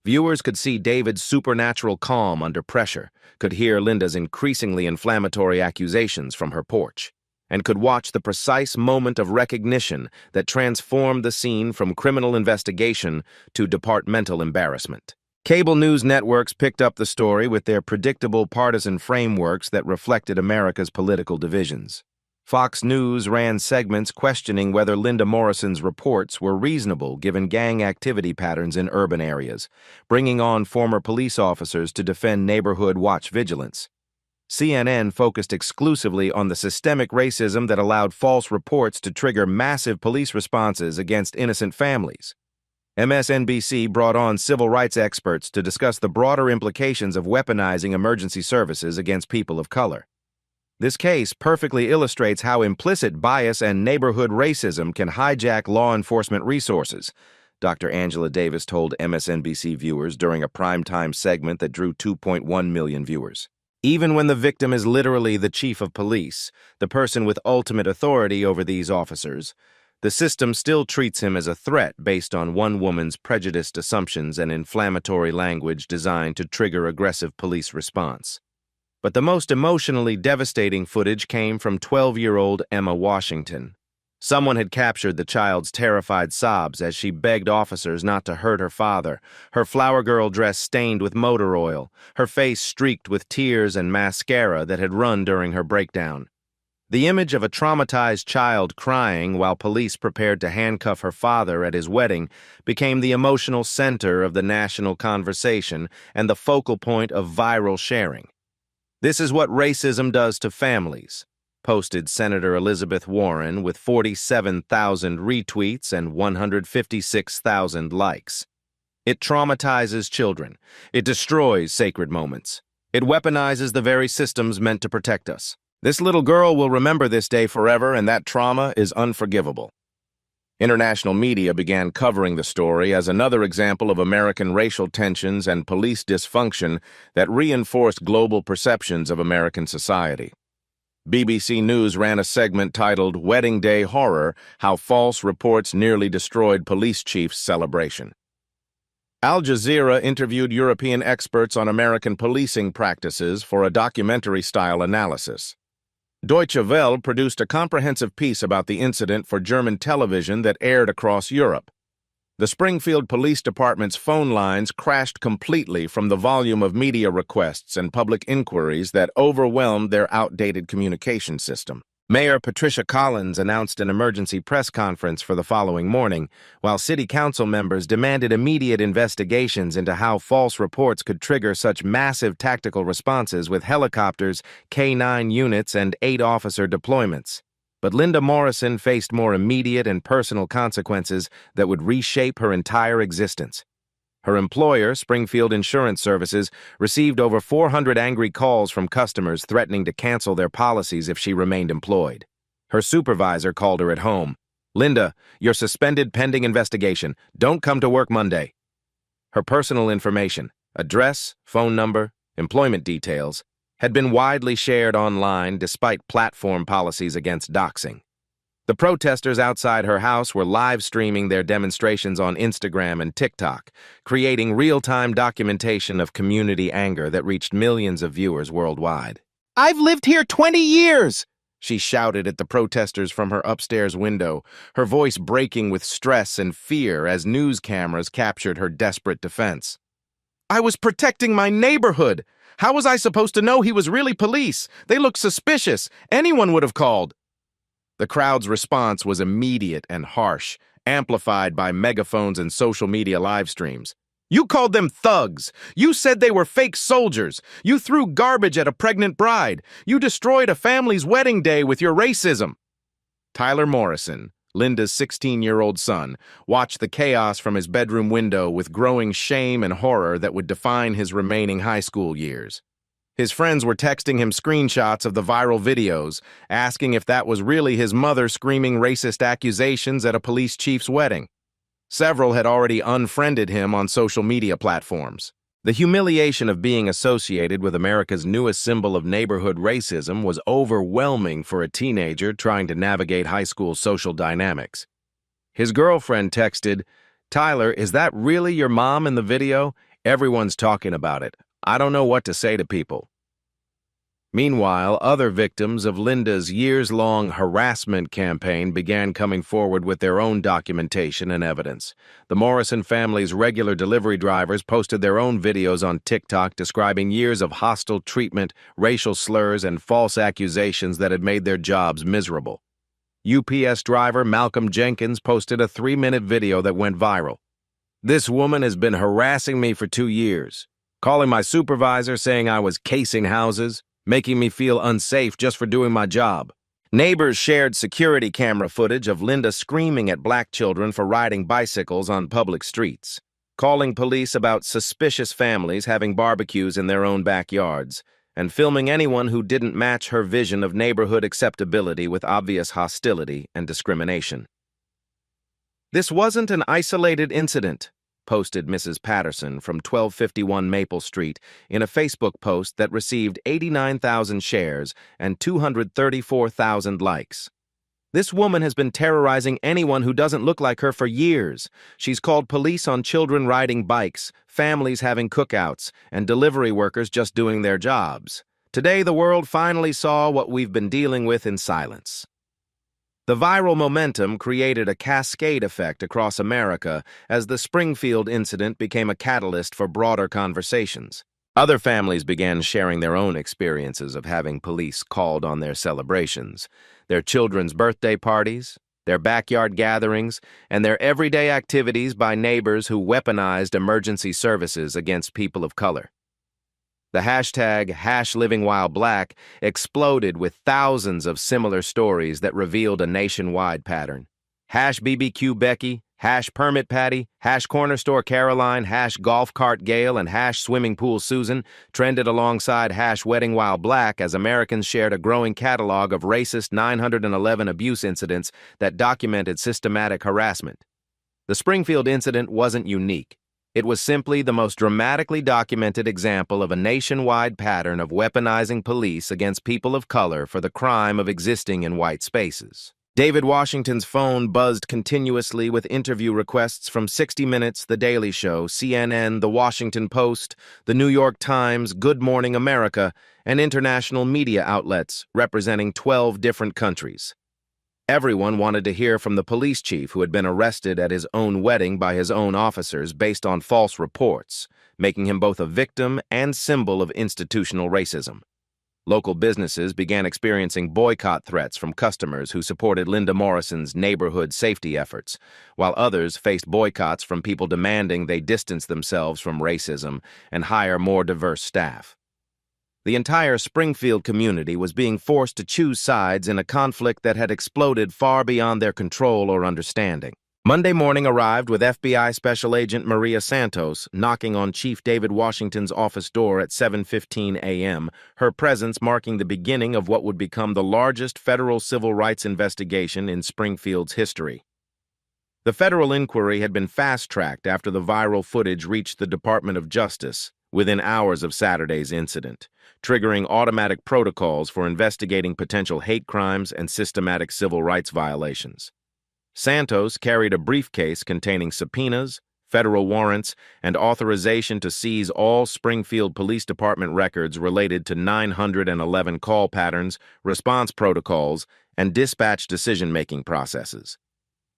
Viewers could see David's supernatural calm under pressure, could hear Linda's increasingly inflammatory accusations from her porch, and could watch the precise moment of recognition that transformed the scene from criminal investigation to departmental embarrassment. Cable news networks picked up the story with their predictable partisan frameworks that reflected America's political divisions. Fox News ran segments questioning whether Linda Morrison's reports were reasonable given gang activity patterns in urban areas, bringing on former police officers to defend neighborhood watch vigilance. CNN focused exclusively on the systemic racism that allowed false reports to trigger massive police responses against innocent families. MSNBC brought on civil rights experts to discuss the broader implications of weaponizing emergency services against people of color. This case perfectly illustrates how implicit bias and neighborhood racism can hijack law enforcement resources, Dr. Angela Davis told MSNBC viewers during a primetime segment that drew 2.1 million viewers. Even when the victim is literally the chief of police, the person with ultimate authority over these officers, the system still treats him as a threat based on one woman's prejudiced assumptions and inflammatory language designed to trigger aggressive police response. But the most emotionally devastating footage came from 12-year-old Emma Washington. Someone had captured the child's terrified sobs as she begged officers not to hurt her father, her flower girl dress stained with motor oil, her face streaked with tears and mascara that had run during her breakdown. The image of a traumatized child crying while police prepared to handcuff her father at his wedding became the emotional center of the national conversation and the focal point of viral sharing. "This is what racism does to families," posted Senator Elizabeth Warren with 47,000 retweets and 156,000 likes. "It traumatizes children. It destroys sacred moments. It weaponizes the very systems meant to protect us. This little girl will remember this day forever, and that trauma is unforgivable." International media began covering the story as another example of American racial tensions and police dysfunction that reinforced global perceptions of American society. BBC News ran a segment titled "Wedding Day Horror: How False Reports Nearly Destroyed Police Chief's Celebration." Al Jazeera interviewed European experts on American policing practices for a documentary-style analysis. Deutsche Welle produced a comprehensive piece about the incident for German television that aired across Europe. The Springfield Police Department's phone lines crashed completely from the volume of media requests and public inquiries that overwhelmed their outdated communication system. Mayor Patricia Collins announced an emergency press conference for the following morning, while city council members demanded immediate investigations into how false reports could trigger such massive tactical responses with helicopters, K-9 units, and 8-officer deployments. But Linda Morrison faced more immediate and personal consequences that would reshape her entire existence. Her employer, Springfield Insurance Services, received over 400 angry calls from customers threatening to cancel their policies if she remained employed. Her supervisor called her at home. "Linda, you're suspended pending investigation. Don't come to work Monday." Her personal information, address, phone number, employment details, had been widely shared online despite platform policies against doxing. The protesters outside her house were live streaming their demonstrations on Instagram and TikTok, creating real-time documentation of community anger that reached millions of viewers worldwide. "I've lived here 20 years!" she shouted at the protesters from her upstairs window, her voice breaking with stress and fear as news cameras captured her desperate defense. "I was protecting my neighborhood! How was I supposed to know he was really police? They looked suspicious. Anyone would have called." The crowd's response was immediate and harsh, amplified by megaphones and social media live streams. "You called them thugs. You said they were fake soldiers. You threw garbage at a pregnant bride. You destroyed a family's wedding day with your racism." Tyler Morrison, Linda's 16-year-old son, watched the chaos from his bedroom window with growing shame and horror that would define his remaining high school years. His friends were texting him screenshots of the viral videos, asking if that was really his mother screaming racist accusations at a police chief's wedding. Several had already unfriended him on social media platforms. The humiliation of being associated with America's newest symbol of neighborhood racism was overwhelming for a teenager trying to navigate high school social dynamics. His girlfriend texted, "Tyler, is that really your mom in the video? Everyone's talking about it. I don't know what to say to people." Meanwhile, other victims of Linda's years-long harassment campaign began coming forward with their own documentation and evidence. The Morrison family's regular delivery drivers posted their own videos on TikTok describing years of hostile treatment, racial slurs, and false accusations that had made their jobs miserable. UPS driver Malcolm Jenkins posted a 3-minute video that went viral. "This woman has been harassing me for 2 years, calling my supervisor saying I was casing houses, making me feel unsafe just for doing my job." Neighbors shared security camera footage of Linda screaming at black children for riding bicycles on public streets, calling police about suspicious families having barbecues in their own backyards, and filming anyone who didn't match her vision of neighborhood acceptability with obvious hostility and discrimination. "This wasn't an isolated incident," posted Mrs. Patterson from 1251 Maple Street in a Facebook post that received 89,000 shares and 234,000 likes. "This woman has been terrorizing anyone who doesn't look like her for years. She's called police on children riding bikes, families having cookouts, and delivery workers just doing their jobs. Today, the world finally saw what we've been dealing with in silence." The viral momentum created a cascade effect across America as the Springfield incident became a catalyst for broader conversations. Other families began sharing their own experiences of having police called on their celebrations, their children's birthday parties, their backyard gatherings, and their everyday activities by neighbors who weaponized emergency services against people of color. The hashtag #LivingWhileBlack exploded with thousands of similar stories that revealed a nationwide pattern. #BBQ Becky, #PermitPatty, #Cornerstore Caroline, #GolfCartGail, and #SwimmingPoolSusan trended alongside #WeddingWhileBlack as Americans shared a growing catalog of racist 911 abuse incidents that documented systematic harassment. The Springfield incident wasn't unique. It was simply the most dramatically documented example of a nationwide pattern of weaponizing police against people of color for the crime of existing in white spaces. David Washington's phone buzzed continuously with interview requests from 60 Minutes, The Daily Show, CNN, The Washington Post, The New York Times, Good Morning America, and international media outlets representing 12 different countries. Everyone wanted to hear from the police chief who had been arrested at his own wedding by his own officers based on false reports, making him both a victim and symbol of institutional racism. Local businesses began experiencing boycott threats from customers who supported Linda Morrison's neighborhood safety efforts, while others faced boycotts from people demanding they distance themselves from racism and hire more diverse staff. The entire Springfield community was being forced to choose sides in a conflict that had exploded far beyond their control or understanding. Monday morning arrived with FBI Special Agent Maria Santos knocking on Chief David Washington's office door at 7:15 a.m., her presence marking the beginning of what would become the largest federal civil rights investigation in Springfield's history. The federal inquiry had been fast-tracked after the viral footage reached the Department of Justice within hours of Saturday's incident, triggering automatic protocols for investigating potential hate crimes and systematic civil rights violations. Santos carried a briefcase containing subpoenas, federal warrants, and authorization to seize all Springfield Police Department records related to 911 call patterns, response protocols, and dispatch decision-making processes.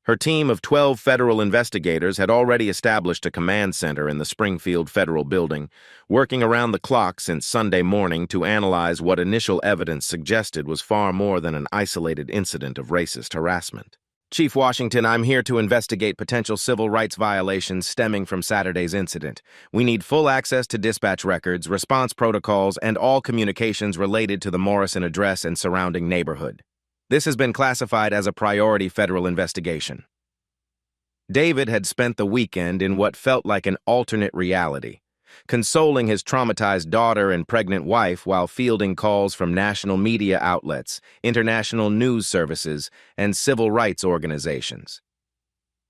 Her team of 12 federal investigators had already established a command center in the Springfield Federal Building, working around the clock since Sunday morning to analyze what initial evidence suggested was far more than an isolated incident of racist harassment. Chief Washington, I'm here to investigate potential civil rights violations stemming from Saturday's incident. We need full access to dispatch records, response protocols, and all communications related to the Morrison address and surrounding neighborhood. This has been classified as a priority federal investigation. David had spent the weekend in what felt like an alternate reality, consoling his traumatized daughter and pregnant wife while fielding calls from national media outlets, international news services, and civil rights organizations.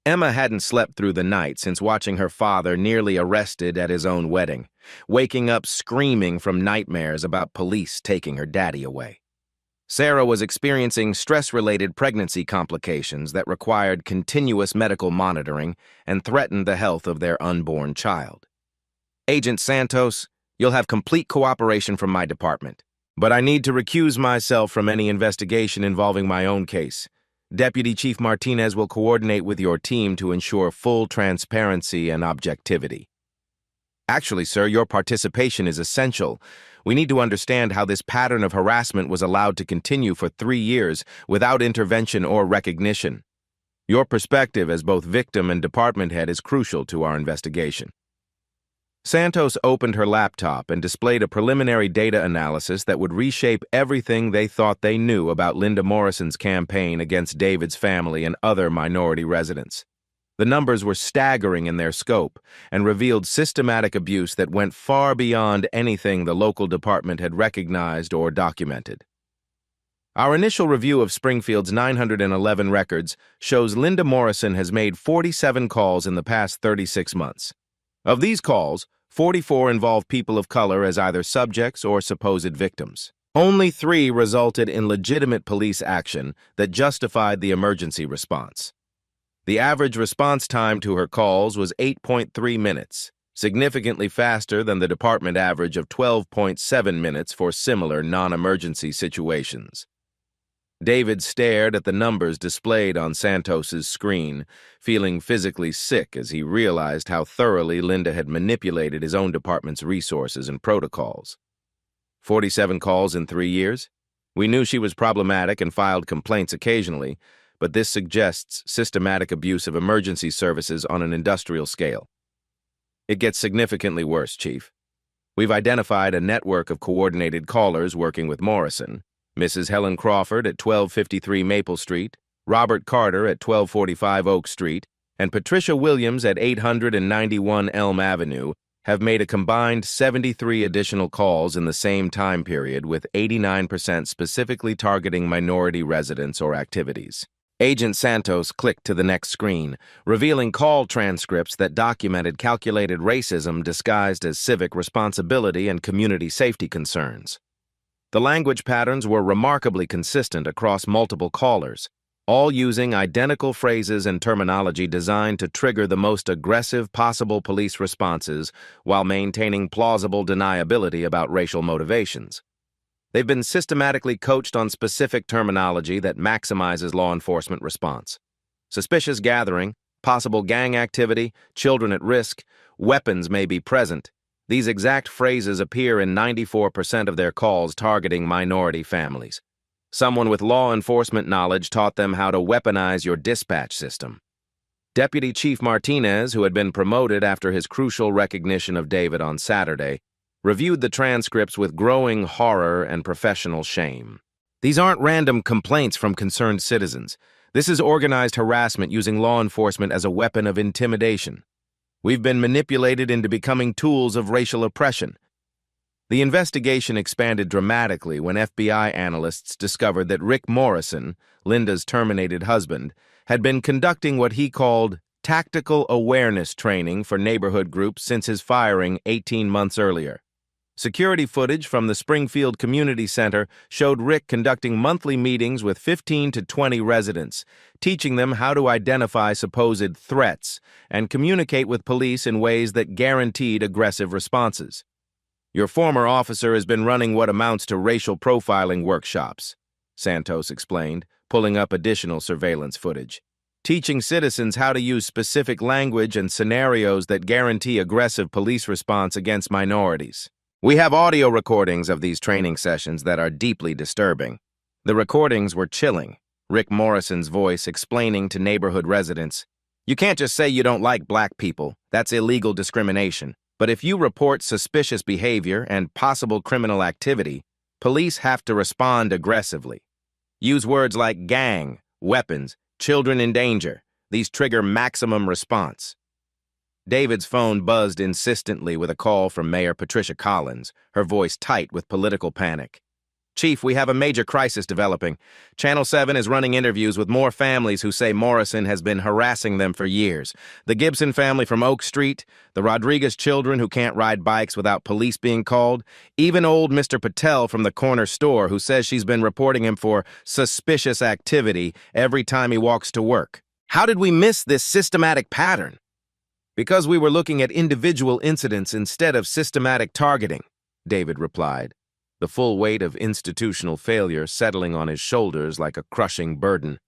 Emma hadn't slept through the night since watching her father nearly arrested at his own wedding, waking up screaming from nightmares about police taking her daddy away. Sarah was experiencing stress-related pregnancy complications that required continuous medical monitoring and threatened the health of their unborn child. Agent Santos, you'll have complete cooperation from my department. But I need to recuse myself from any investigation involving my own case. Deputy Chief Martinez will coordinate with your team to ensure full transparency and objectivity. Actually, sir, your participation is essential. We need to understand how this pattern of harassment was allowed to continue for 3 years without intervention or recognition. Your perspective as both victim and department head is crucial to our investigation. Santos opened her laptop and displayed a preliminary data analysis that would reshape everything they thought they knew about Linda Morrison's campaign against David's family and other minority residents. The numbers were staggering in their scope and revealed systematic abuse that went far beyond anything the local department had recognized or documented. Our initial review of Springfield's 911 records shows Linda Morrison has made 47 calls in the past 36 months. Of these calls, 44 involve people of color as either subjects or supposed victims. Only 3 resulted in legitimate police action that justified the emergency response. The average response time to her calls was 8.3 minutes, significantly faster than the department average of 12.7 minutes for similar non-emergency situations. David stared at the numbers displayed on Santos's screen, feeling physically sick as he realized how thoroughly Linda had manipulated his own department's resources and protocols. 47 calls in 3 years? We knew she was problematic and filed complaints occasionally, but this suggests systematic abuse of emergency services on an industrial scale. It gets significantly worse, Chief. We've identified a network of coordinated callers working with Morrison, Mrs. Helen Crawford at 1253 Maple Street, Robert Carter at 1245 Oak Street, and Patricia Williams at 891 Elm Avenue have made a combined 73 additional calls in the same time period, with 89% specifically targeting minority residents or activities. Agent Santos clicked to the next screen, revealing call transcripts that documented calculated racism disguised as civic responsibility and community safety concerns. The language patterns were remarkably consistent across multiple callers, all using identical phrases and terminology designed to trigger the most aggressive possible police responses while maintaining plausible deniability about racial motivations. They've been systematically coached on specific terminology that maximizes law enforcement response. Suspicious gathering, possible gang activity, children at risk, weapons may be present. These exact phrases appear in 94% of their calls targeting minority families. Someone with law enforcement knowledge taught them how to weaponize your dispatch system. Deputy Chief Martinez, who had been promoted after his crucial recognition of David on Saturday, reviewed the transcripts with growing horror and professional shame. These aren't random complaints from concerned citizens. This is organized harassment using law enforcement as a weapon of intimidation. We've been manipulated into becoming tools of racial oppression. The investigation expanded dramatically when FBI analysts discovered that Rick Morrison, Linda's terminated husband, had been conducting what he called tactical awareness training for neighborhood groups since his firing 18 months earlier. Security footage from the Springfield Community Center showed Rick conducting monthly meetings with 15 to 20 residents, teaching them how to identify supposed threats and communicate with police in ways that guaranteed aggressive responses. Your former officer has been running what amounts to racial profiling workshops, Santos explained, pulling up additional surveillance footage, teaching citizens how to use specific language and scenarios that guarantee aggressive police response against minorities. We have audio recordings of these training sessions that are deeply disturbing. The recordings were chilling, Rick Morrison's voice explaining to neighborhood residents, "You can't just say you don't like black people. That's illegal discrimination. But if you report suspicious behavior and possible criminal activity, police have to respond aggressively. Use words like gang, weapons, children in danger. These trigger maximum response." David's phone buzzed insistently with a call from Mayor Patricia Collins, her voice tight with political panic. "Chief, we have a major crisis developing. Channel 7 is running interviews with more families who say Morrison has been harassing them for years. The Gibson family from Oak Street, the Rodriguez children who can't ride bikes without police being called, even old Mr. Patel from the corner store who says she's been reporting him for suspicious activity every time he walks to work. How did we miss this systematic pattern?" "Because we were looking at individual incidents instead of systematic targeting," David replied. the full weight of institutional failure settling on his shoulders like a crushing burden.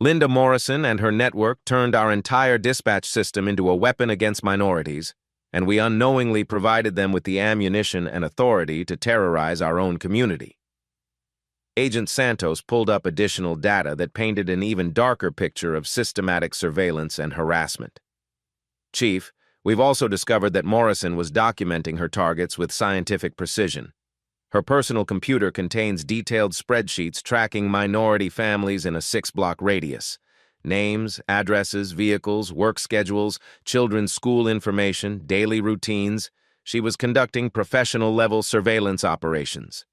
Linda Morrison and her network turned our entire dispatch system into a weapon against minorities, and we unknowingly provided them with the ammunition and authority to terrorize our own community. Agent Santos pulled up additional data that painted an even darker picture of systematic surveillance and harassment. Chief, we've also discovered that Morrison was documenting her targets with scientific precision. Her personal computer contains detailed spreadsheets tracking minority families in a 6-block radius. Names, addresses, vehicles, work schedules, children's school information, daily routines. She was conducting professional-level surveillance operations.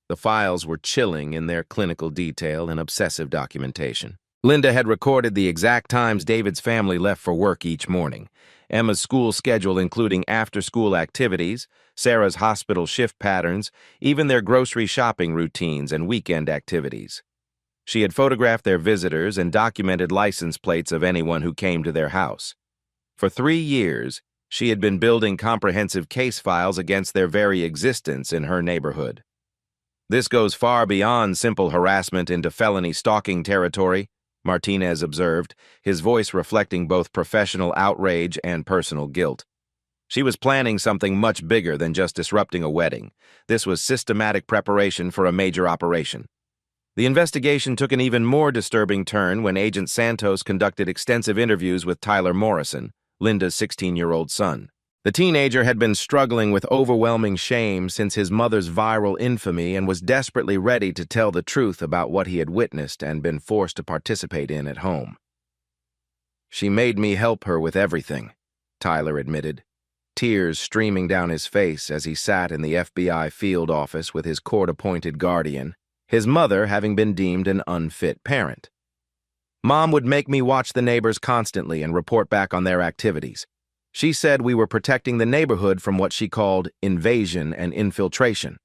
The files were chilling in their clinical detail and obsessive documentation. Linda had recorded the exact times David's family left for work each morning, Emma's school schedule including after-school activities, Sarah's hospital shift patterns, even their grocery shopping routines and weekend activities. She had photographed their visitors and documented license plates of anyone who came to their house. For 3 years, she had been building comprehensive case files against their very existence in her neighborhood. This goes far beyond simple harassment into felony stalking territory, Martinez observed, his voice reflecting both professional outrage and personal guilt. She was planning something much bigger than just disrupting a wedding. This was systematic preparation for a major operation. The investigation took an even more disturbing turn when Agent Santos conducted extensive interviews with Tyler Morrison, Linda's 16-year-old son. The teenager had been struggling with overwhelming shame since his mother's viral infamy and was desperately ready to tell the truth about what he had witnessed and been forced to participate in at home. "She made me help her with everything," Tyler admitted, tears streaming down his face as he sat in the FBI field office with his court-appointed guardian, his mother having been deemed an unfit parent. "Mom would make me watch the neighbors constantly and report back on their activities. She said we were protecting the neighborhood from what she called invasion and infiltration."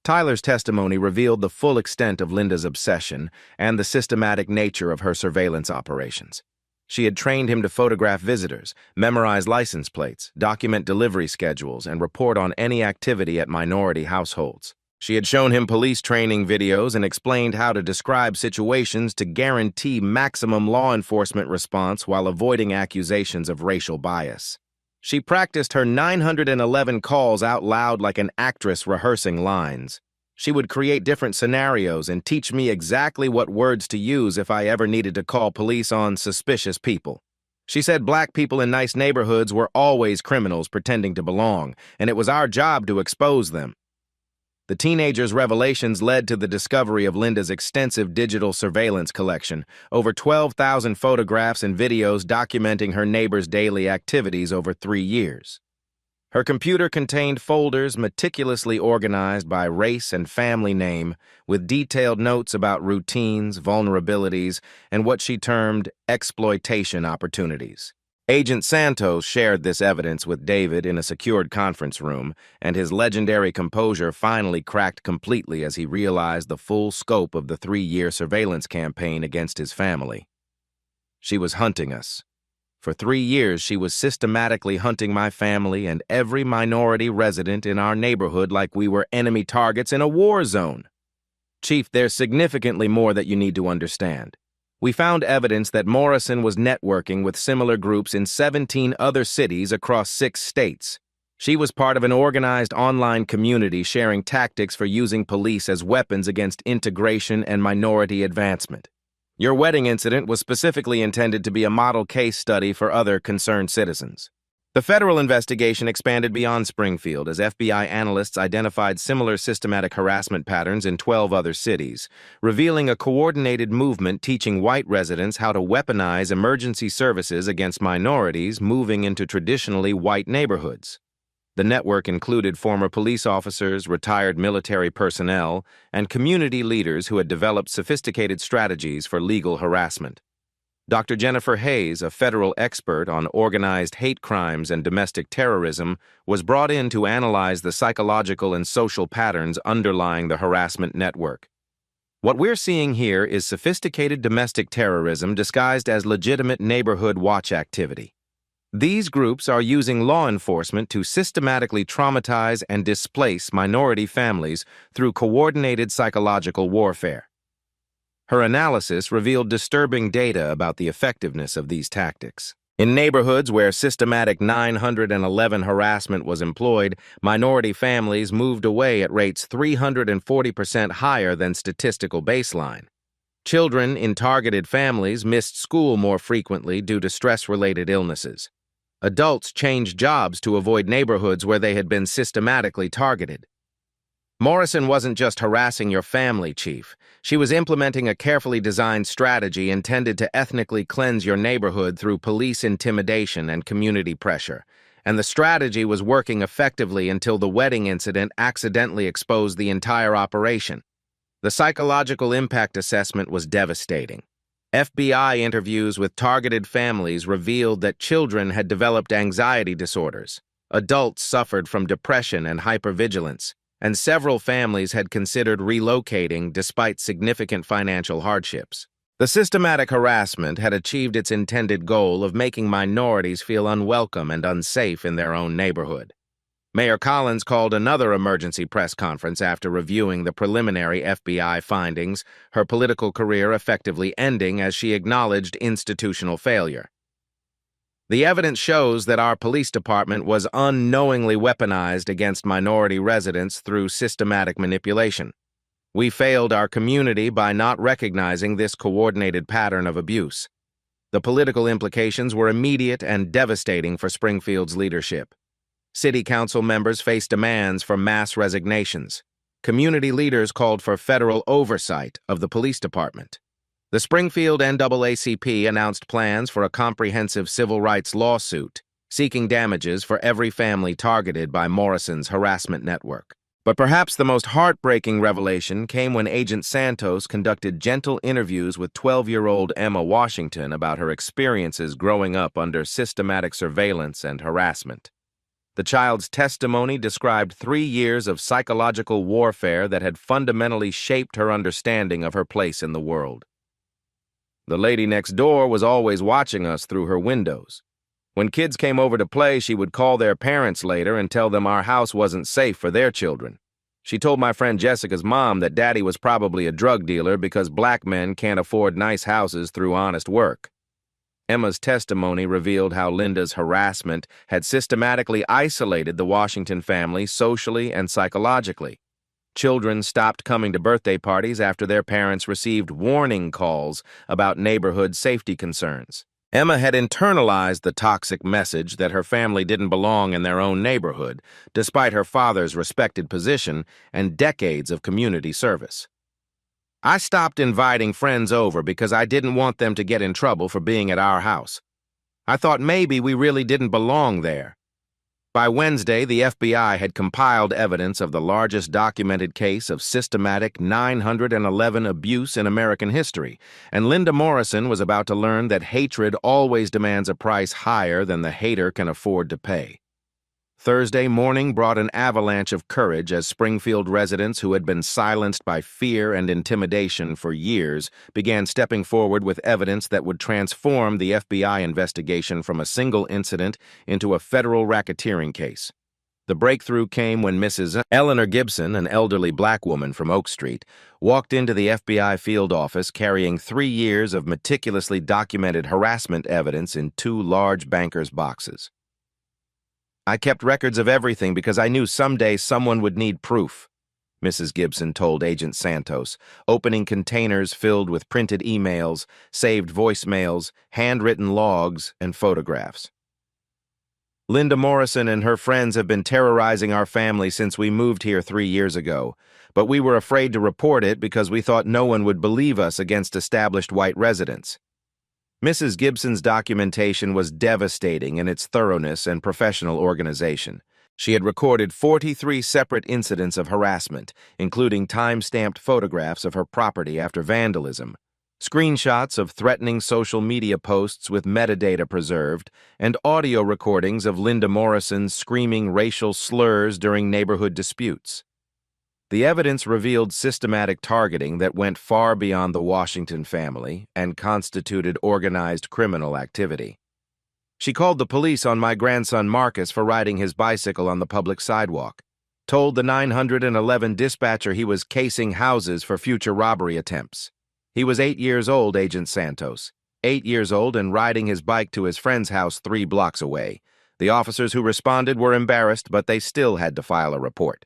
Tyler's testimony revealed the full extent of Linda's obsession and the systematic nature of her surveillance operations. She had trained him to photograph visitors, memorize license plates, document delivery schedules, and report on any activity at minority households. She had shown him police training videos and explained how to describe situations to guarantee maximum law enforcement response while avoiding accusations of racial bias. She practiced her 911 calls out loud like an actress rehearsing lines. She would create different scenarios and teach me exactly what words to use if I ever needed to call police on suspicious people. She said black people in nice neighborhoods were always criminals pretending to belong, and it was our job to expose them. The teenager's revelations led to the discovery of Linda's extensive digital surveillance collection, over 12,000 photographs and videos documenting her neighbors' daily activities over 3 years. Her computer contained folders meticulously organized by race and family name, with detailed notes about routines, vulnerabilities, and what she termed exploitation opportunities. Agent Santos shared this evidence with David in a secured conference room, and his legendary composure finally cracked completely as he realized the full scope of the 3-year surveillance campaign against his family. "She was hunting us. For 3 years, she was systematically hunting my family and every minority resident in our neighborhood like we were enemy targets in a war zone. Chief, there's significantly more that you need to understand. We found evidence that Morrison was networking with similar groups in 17 other cities across 6 states. She was part of an organized online community sharing tactics for using police as weapons against integration and minority advancement. Your wedding incident was specifically intended to be a model case study for other concerned citizens." The federal investigation expanded beyond Springfield as FBI analysts identified similar systematic harassment patterns in 12 other cities, revealing a coordinated movement teaching white residents how to weaponize emergency services against minorities moving into traditionally white neighborhoods. The network included former police officers, retired military personnel, and community leaders who had developed sophisticated strategies for legal harassment. Dr. Jennifer Hayes, a federal expert on organized hate crimes and domestic terrorism, was brought in to analyze the psychological and social patterns underlying the harassment network. What we're seeing here is sophisticated domestic terrorism disguised as legitimate neighborhood watch activity. These groups are using law enforcement to systematically traumatize and displace minority families through coordinated psychological warfare. Her analysis revealed disturbing data about the effectiveness of these tactics. In neighborhoods where systematic 911 harassment was employed, minority families moved away at rates 340% higher than statistical baseline. Children in targeted families missed school more frequently due to stress-related illnesses. Adults changed jobs to avoid neighborhoods where they had been systematically targeted. Morrison wasn't just harassing your family, Chief. She was implementing a carefully designed strategy intended to ethnically cleanse your neighborhood through police intimidation and community pressure. And the strategy was working effectively until the wedding incident accidentally exposed the entire operation. The psychological impact assessment was devastating. FBI interviews with targeted families revealed that children had developed anxiety disorders, adults suffered from depression and hypervigilance, and several families had considered relocating despite significant financial hardships. The systematic harassment had achieved its intended goal of making minorities feel unwelcome and unsafe in their own neighborhood. Mayor Collins called another emergency press conference after reviewing the preliminary FBI findings, her political career effectively ending as she acknowledged institutional failure. The evidence shows that our police department was unknowingly weaponized against minority residents through systematic manipulation. We failed our community by not recognizing this coordinated pattern of abuse. The political implications were immediate and devastating for Springfield's leadership. City council members faced demands for mass resignations. Community leaders called for federal oversight of the police department. The Springfield NAACP announced plans for a comprehensive civil rights lawsuit, seeking damages for every family targeted by Morrison's harassment network. But perhaps the most heartbreaking revelation came when Agent Santos conducted gentle interviews with 12-year-old Emma Washington about her experiences growing up under systematic surveillance and harassment. The child's testimony described 3 years of psychological warfare that had fundamentally shaped her understanding of her place in the world. The lady next door was always watching us through her windows. When kids came over to play, she would call their parents later and tell them our house wasn't safe for their children. She told my friend Jessica's mom that Daddy was probably a drug dealer because black men can't afford nice houses through honest work. Emma's testimony revealed how Linda's harassment had systematically isolated the Washington family socially and psychologically. Children stopped coming to birthday parties after their parents received warning calls about neighborhood safety concerns. Emma had internalized the toxic message that her family didn't belong in their own neighborhood, despite her father's respected position and decades of community service. I stopped inviting friends over because I didn't want them to get in trouble for being at our house. I thought maybe we really didn't belong there. By Wednesday, the FBI had compiled evidence of the largest documented case of systematic 911 abuse in American history, and Linda Morrison was about to learn that hatred always demands a price higher than the hater can afford to pay. Thursday morning brought an avalanche of courage as Springfield residents who had been silenced by fear and intimidation for years began stepping forward with evidence that would transform the FBI investigation from a single incident into a federal racketeering case. The breakthrough came when Mrs. Eleanor Gibson, an elderly black woman from Oak Street, walked into the FBI field office carrying 3 years of meticulously documented harassment evidence in 2 large banker's boxes. I kept records of everything because I knew someday someone would need proof, Mrs. Gibson told Agent Santos, opening containers filled with printed emails, saved voicemails, handwritten logs, and photographs. Linda Morrison and her friends have been terrorizing our family since we moved here 3 years ago, but we were afraid to report it because we thought no one would believe us against established white residents. Mrs. Gibson's documentation was devastating in its thoroughness and professional organization. She had recorded 43 separate incidents of harassment, including time-stamped photographs of her property after vandalism, screenshots of threatening social media posts with metadata preserved, and audio recordings of Linda Morrison screaming racial slurs during neighborhood disputes. The evidence revealed systematic targeting that went far beyond the Washington family and constituted organized criminal activity. She called the police on my grandson Marcus for riding his bicycle on the public sidewalk, told the 911 dispatcher he was casing houses for future robbery attempts. He was 8 years old, Agent Santos. 8 years old and riding his bike to his friend's house 3 blocks away. The officers who responded were embarrassed, but they still had to file a report.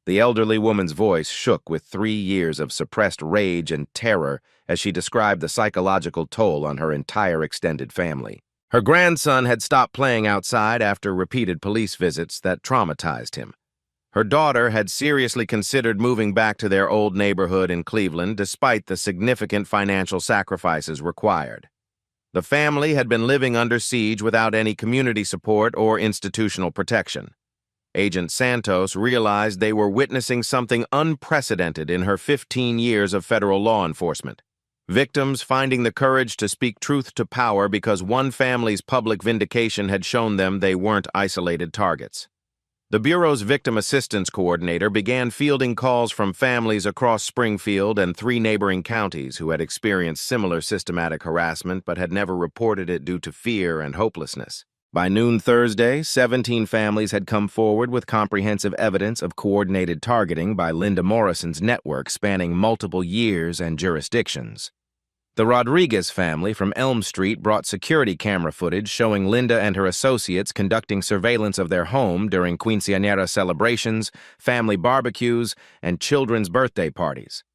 The elderly woman's voice shook with 3 years of suppressed rage and terror as she described the psychological toll on her entire extended family. Her grandson had stopped playing outside after repeated police visits that traumatized him. Her daughter had seriously considered moving back to their old neighborhood in Cleveland despite the significant financial sacrifices required. The family had been living under siege without any community support or institutional protection. Agent Santos realized they were witnessing something unprecedented in her 15 years of federal law enforcement. Victims finding the courage to speak truth to power because one family's public vindication had shown them they weren't isolated targets. The Bureau's Victim Assistance Coordinator began fielding calls from families across Springfield and 3 neighboring counties who had experienced similar systematic harassment but had never reported it due to fear and hopelessness. By noon Thursday, 17 families had come forward with comprehensive evidence of coordinated targeting by Linda Morrison's network spanning multiple years and jurisdictions. The Rodriguez family from Elm Street brought security camera footage showing Linda and her associates conducting surveillance of their home during quinceañera celebrations, family barbecues, and children's birthday parties.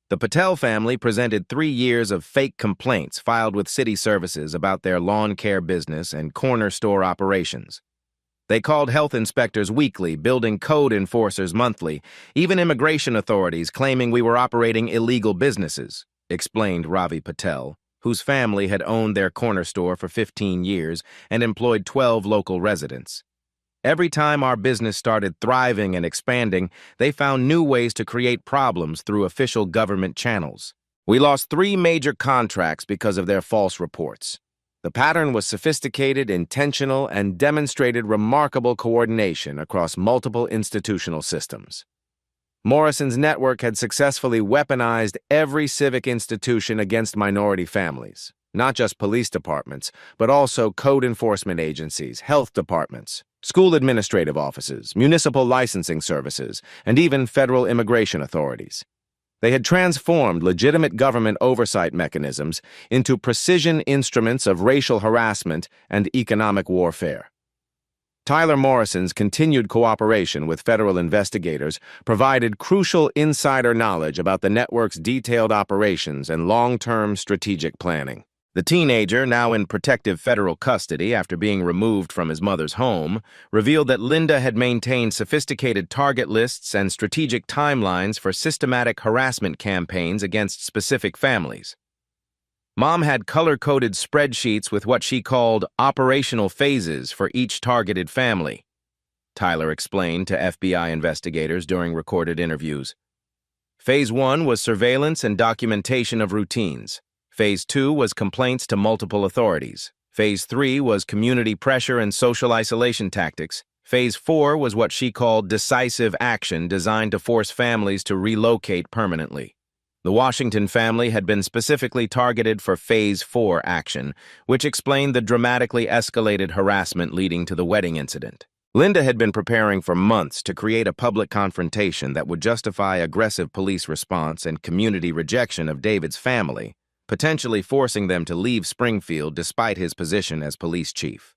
The Patel family presented 3 years of fake complaints filed with city services about their lawn care business and corner store operations. They called health inspectors weekly, building code enforcers monthly, even immigration authorities claiming we were operating illegal businesses, explained Ravi Patel, whose family had owned their corner store for 15 years and employed 12 local residents. Every time our business started thriving and expanding, they found new ways to create problems through official government channels. We lost 3 major contracts because of their false reports. The pattern was sophisticated, intentional, and demonstrated remarkable coordination across multiple institutional systems. Morrison's network had successfully weaponized every civic institution against minority families, not just police departments, but also code enforcement agencies, health departments, school administrative offices, municipal licensing services, and even federal immigration authorities. They had transformed legitimate government oversight mechanisms into precision instruments of racial harassment and economic warfare. Tyler Morrison's continued cooperation with federal investigators provided crucial insider knowledge about the network's detailed operations and long-term strategic planning. The teenager, now in protective federal custody after being removed from his mother's home, revealed that Linda had maintained sophisticated target lists and strategic timelines for systematic harassment campaigns against specific families. Mom had color-coded spreadsheets with what she called operational phases for each targeted family, Tyler explained to FBI investigators during recorded interviews. Phase 1 was surveillance and documentation of routines. Phase 2 was complaints to multiple authorities. Phase 3 was community pressure and social isolation tactics. Phase 4 was what she called decisive action designed to force families to relocate permanently. The Washington family had been specifically targeted for Phase 4 action, which explained the dramatically escalated harassment leading to the wedding incident. Linda had been preparing for months to create a public confrontation that would justify aggressive police response and community rejection of David's family, potentially forcing them to leave Springfield despite his position as police chief.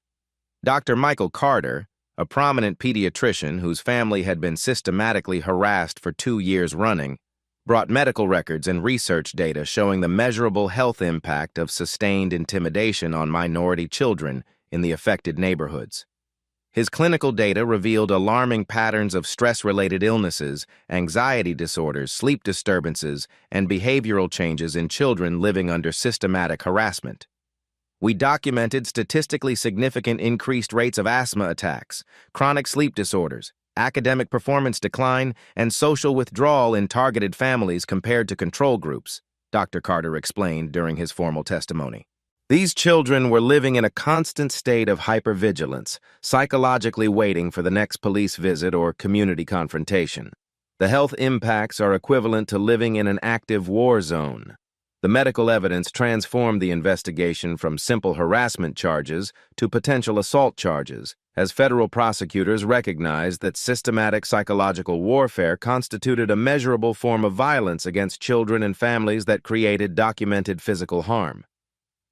Dr. Michael Carter, a prominent pediatrician whose family had been systematically harassed for 2 years running, brought medical records and research data showing the measurable health impact of sustained intimidation on minority children in the affected neighborhoods. His clinical data revealed alarming patterns of stress-related illnesses, anxiety disorders, sleep disturbances, and behavioral changes in children living under systematic harassment. We documented statistically significant increased rates of asthma attacks, chronic sleep disorders, academic performance decline, and social withdrawal in targeted families compared to control groups, Dr. Carter explained during his formal testimony. These children were living in a constant state of hypervigilance, psychologically waiting for the next police visit or community confrontation. The health impacts are equivalent to living in an active war zone. The medical evidence transformed the investigation from simple harassment charges to potential assault charges, as federal prosecutors recognized that systematic psychological warfare constituted a measurable form of violence against children and families that created documented physical harm.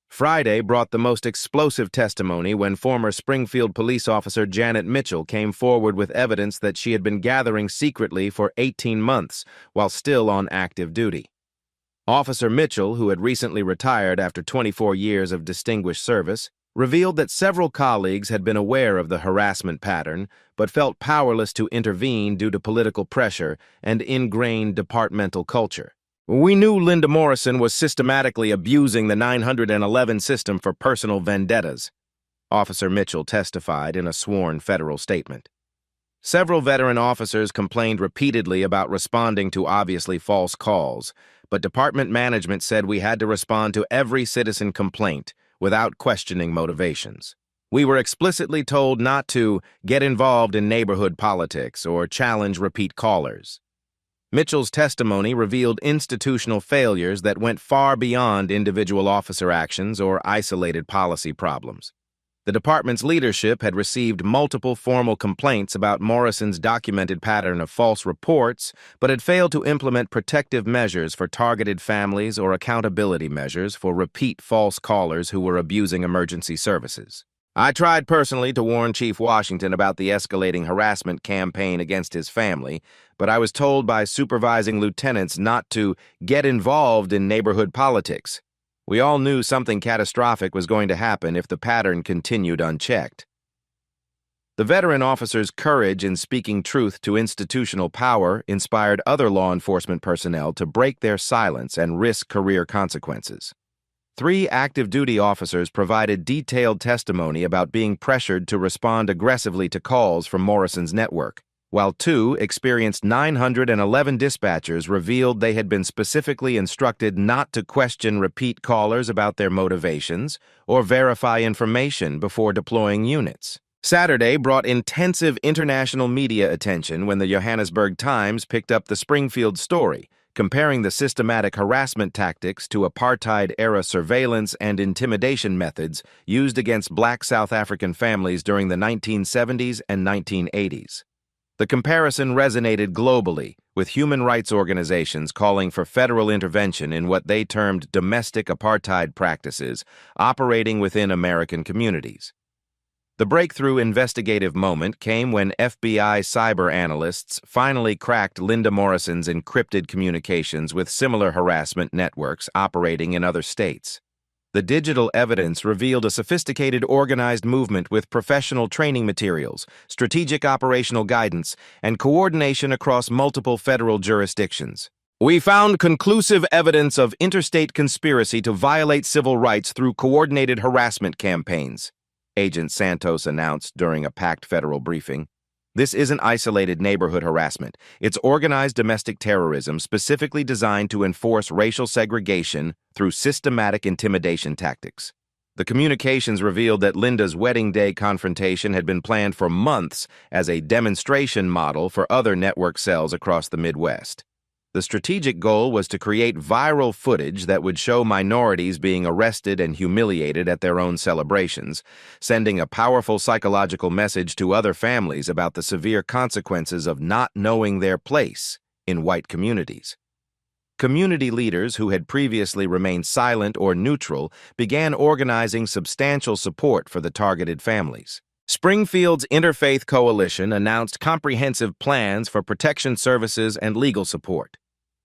Friday brought the most explosive testimony when former Springfield police officer Janet Mitchell came forward with evidence that she had been gathering secretly for 18 months while still on active duty. Officer Mitchell, who had recently retired after 24 years of distinguished service, revealed that several colleagues had been aware of the harassment pattern but felt powerless to intervene due to political pressure and ingrained departmental culture. "We knew Linda Morrison was systematically abusing the 911 system for personal vendettas," Officer Mitchell testified in a sworn federal statement. Several veteran officers complained repeatedly about responding to obviously false calls, but department management said we had to respond to every citizen complaint without questioning motivations. We were explicitly told not to get involved in neighborhood politics or challenge repeat callers. Mitchell's testimony revealed institutional failures that went far beyond individual officer actions or isolated policy problems. The department's leadership had received multiple formal complaints about Morrison's documented pattern of false reports, but had failed to implement protective measures for targeted families or accountability measures for repeat false callers who were abusing emergency services. "I tried personally to warn Chief Washington about the escalating harassment campaign against his family, but I was told by supervising lieutenants not to get involved in neighborhood politics. We all knew something catastrophic was going to happen if the pattern continued unchecked." The veteran officer's courage in speaking truth to institutional power inspired other law enforcement personnel to break their silence and risk career consequences. 3 active duty officers provided detailed testimony about being pressured to respond aggressively to calls from Morrison's network, while 2 experienced 911 dispatchers revealed they had been specifically instructed not to question repeat callers about their motivations or verify information before deploying units. Saturday brought intensive international media attention when the Johannesburg Times picked up the Springfield story, comparing the systematic harassment tactics to apartheid-era surveillance and intimidation methods used against Black South African families during the 1970s and 1980s. The comparison resonated globally, with human rights organizations calling for federal intervention in what they termed domestic apartheid practices operating within American communities. The breakthrough investigative moment came when FBI cyber analysts finally cracked Linda Morrison's encrypted communications with similar harassment networks operating in other states. The digital evidence revealed a sophisticated organized movement with professional training materials, strategic operational guidance, and coordination across multiple federal jurisdictions. "We found conclusive evidence of interstate conspiracy to violate civil rights through coordinated harassment campaigns," Agent Santos announced during a packed federal briefing. "This isn't isolated neighborhood harassment. It's organized domestic terrorism specifically designed to enforce racial segregation through systematic intimidation tactics." The communications revealed that Linda's wedding day confrontation had been planned for months as a demonstration model for other network cells across the Midwest. The strategic goal was to create viral footage that would show minorities being arrested and humiliated at their own celebrations, sending a powerful psychological message to other families about the severe consequences of not knowing their place in white communities. Community leaders who had previously remained silent or neutral began organizing substantial support for the targeted families. Springfield's Interfaith Coalition announced comprehensive plans for protection services and legal support.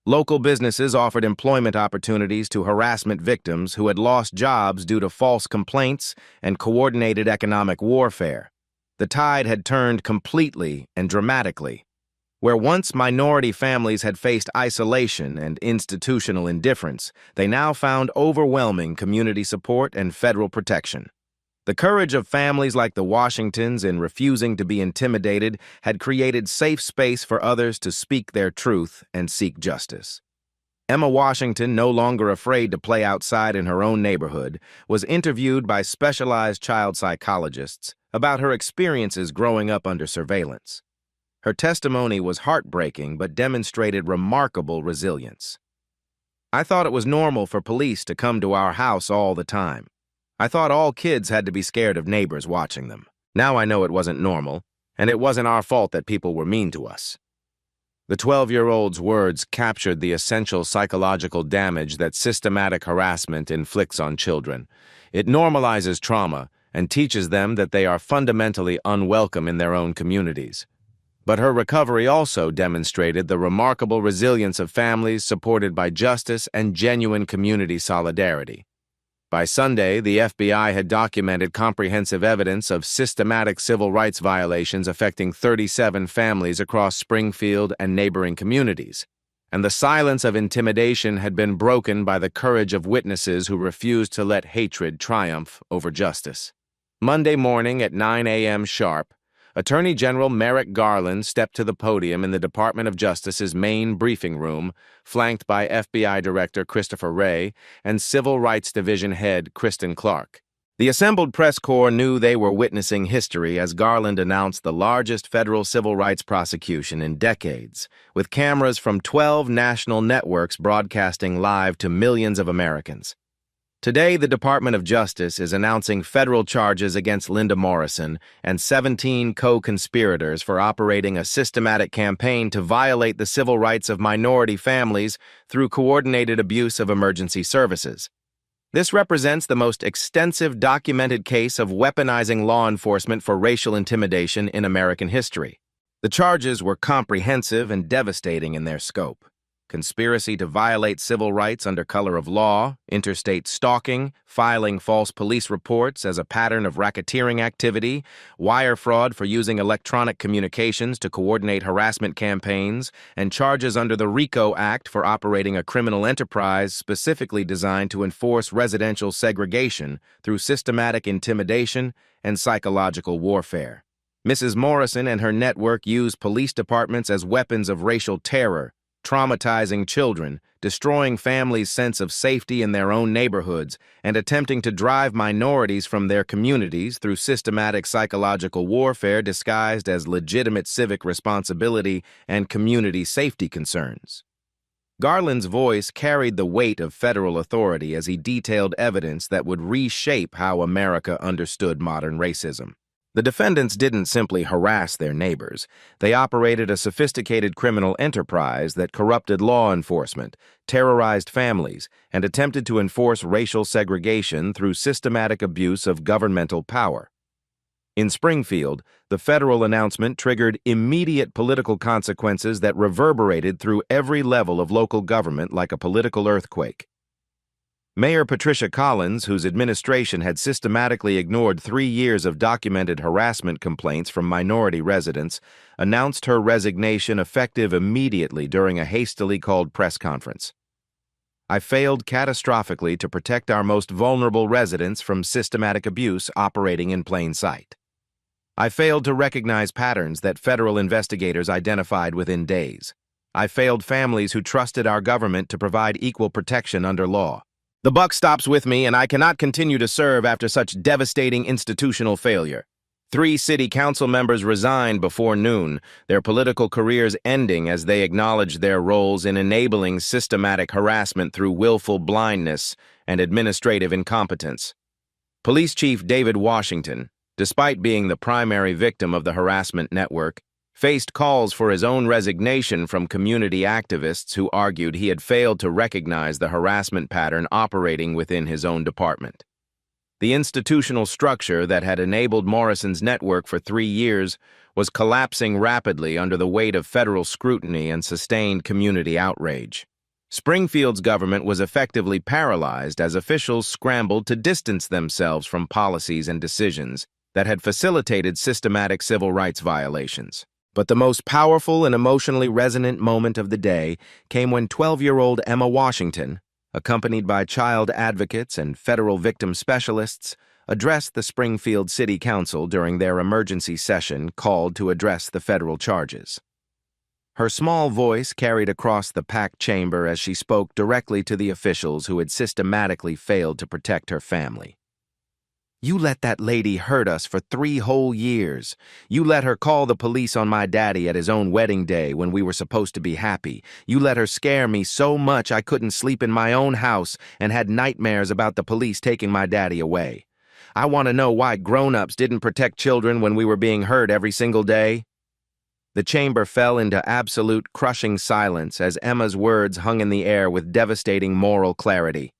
Local businesses offered employment opportunities to harassment victims who had lost jobs due to false complaints and coordinated economic warfare. The tide had turned completely and dramatically. Where once minority families had faced isolation and institutional indifference, they now found overwhelming community support and federal protection. The courage of families like the Washingtons in refusing to be intimidated had created safe space for others to speak their truth and seek justice. Emma Washington, no longer afraid to play outside in her own neighborhood, was interviewed by specialized child psychologists about her experiences growing up under surveillance. Her testimony was heartbreaking but demonstrated remarkable resilience. I thought it was normal for police to come to our house all the time. I thought all kids had to be scared of neighbors watching them. Now I know it wasn't normal, and it wasn't our fault that people were mean to us. The 12-year-old's words captured the essential psychological damage that systematic harassment inflicts on children. It normalizes trauma and teaches them that they are fundamentally unwelcome in their own communities. But her recovery also demonstrated the remarkable resilience of families supported by justice and genuine community solidarity. By Sunday, the FBI had documented comprehensive evidence of systematic civil rights violations affecting 37 families across Springfield and neighboring communities, and the silence of intimidation had been broken by the courage of witnesses who refused to let hatred triumph over justice. Monday morning at 9 a.m. sharp, Attorney General Merrick Garland stepped to the podium in the Department of Justice's main briefing room, flanked by FBI Director Christopher Wray and Civil Rights Division Head Kristen Clark. The assembled press corps knew they were witnessing history as Garland announced the largest federal civil rights prosecution in decades, with cameras from 12 national networks broadcasting live to millions of Americans. Today, the Department of Justice is announcing federal charges against Linda Morrison and 17 co-conspirators for operating a systematic campaign to violate the civil rights of minority families through coordinated abuse of emergency services. This represents the most extensive documented case of weaponizing law enforcement for racial intimidation in American history. The charges were comprehensive and devastating in their scope. Conspiracy to violate civil rights under color of law, interstate stalking, filing false police reports as a pattern of racketeering activity, wire fraud for using electronic communications to coordinate harassment campaigns, and charges under the RICO Act for operating a criminal enterprise specifically designed to enforce residential segregation through systematic intimidation and psychological warfare. Mrs. Morrison and her network used police departments as weapons of racial terror, traumatizing children, destroying families' sense of safety in their own neighborhoods, and attempting to drive minorities from their communities through systematic psychological warfare disguised as legitimate civic responsibility and community safety concerns. Garland's voice carried the weight of federal authority as he detailed evidence that would reshape how America understood modern racism. The defendants didn't simply harass their neighbors. They operated a sophisticated criminal enterprise that corrupted law enforcement, terrorized families, and attempted to enforce racial segregation through systematic abuse of governmental power. In Springfield, the federal announcement triggered immediate political consequences that reverberated through every level of local government like a political earthquake. Mayor Patricia Collins, whose administration had systematically ignored 3 years of documented harassment complaints from minority residents, announced her resignation effective immediately during a hastily called press conference. I failed catastrophically to protect our most vulnerable residents from systematic abuse operating in plain sight. I failed to recognize patterns that federal investigators identified within days. I failed families who trusted our government to provide equal protection under law. The buck stops with me, and I cannot continue to serve after such devastating institutional failure. 3 city council members resigned before noon, their political careers ending as they acknowledged their roles in enabling systematic harassment through willful blindness and administrative incompetence. Police Chief David Washington, despite being the primary victim of the harassment network, faced calls for his own resignation from community activists who argued he had failed to recognize the harassment pattern operating within his own department. The institutional structure that had enabled Morrison's network for 3 years was collapsing rapidly under the weight of federal scrutiny and sustained community outrage. Springfield's government was effectively paralyzed as officials scrambled to distance themselves from policies and decisions that had facilitated systematic civil rights violations. But the most powerful and emotionally resonant moment of the day came when 12-year-old Emma Washington, accompanied by child advocates and federal victim specialists, addressed the Springfield City Council during their emergency session called to address the federal charges. Her small voice carried across the packed chamber as she spoke directly to the officials who had systematically failed to protect her family. You let that lady hurt us for 3 whole years. You let her call the police on my daddy at his own wedding day when we were supposed to be happy. You let her scare me so much I couldn't sleep in my own house and had nightmares about the police taking my daddy away. I want to know why grown-ups didn't protect children when we were being hurt every single day." The chamber fell into absolute crushing silence as Emma's words hung in the air with devastating moral clarity.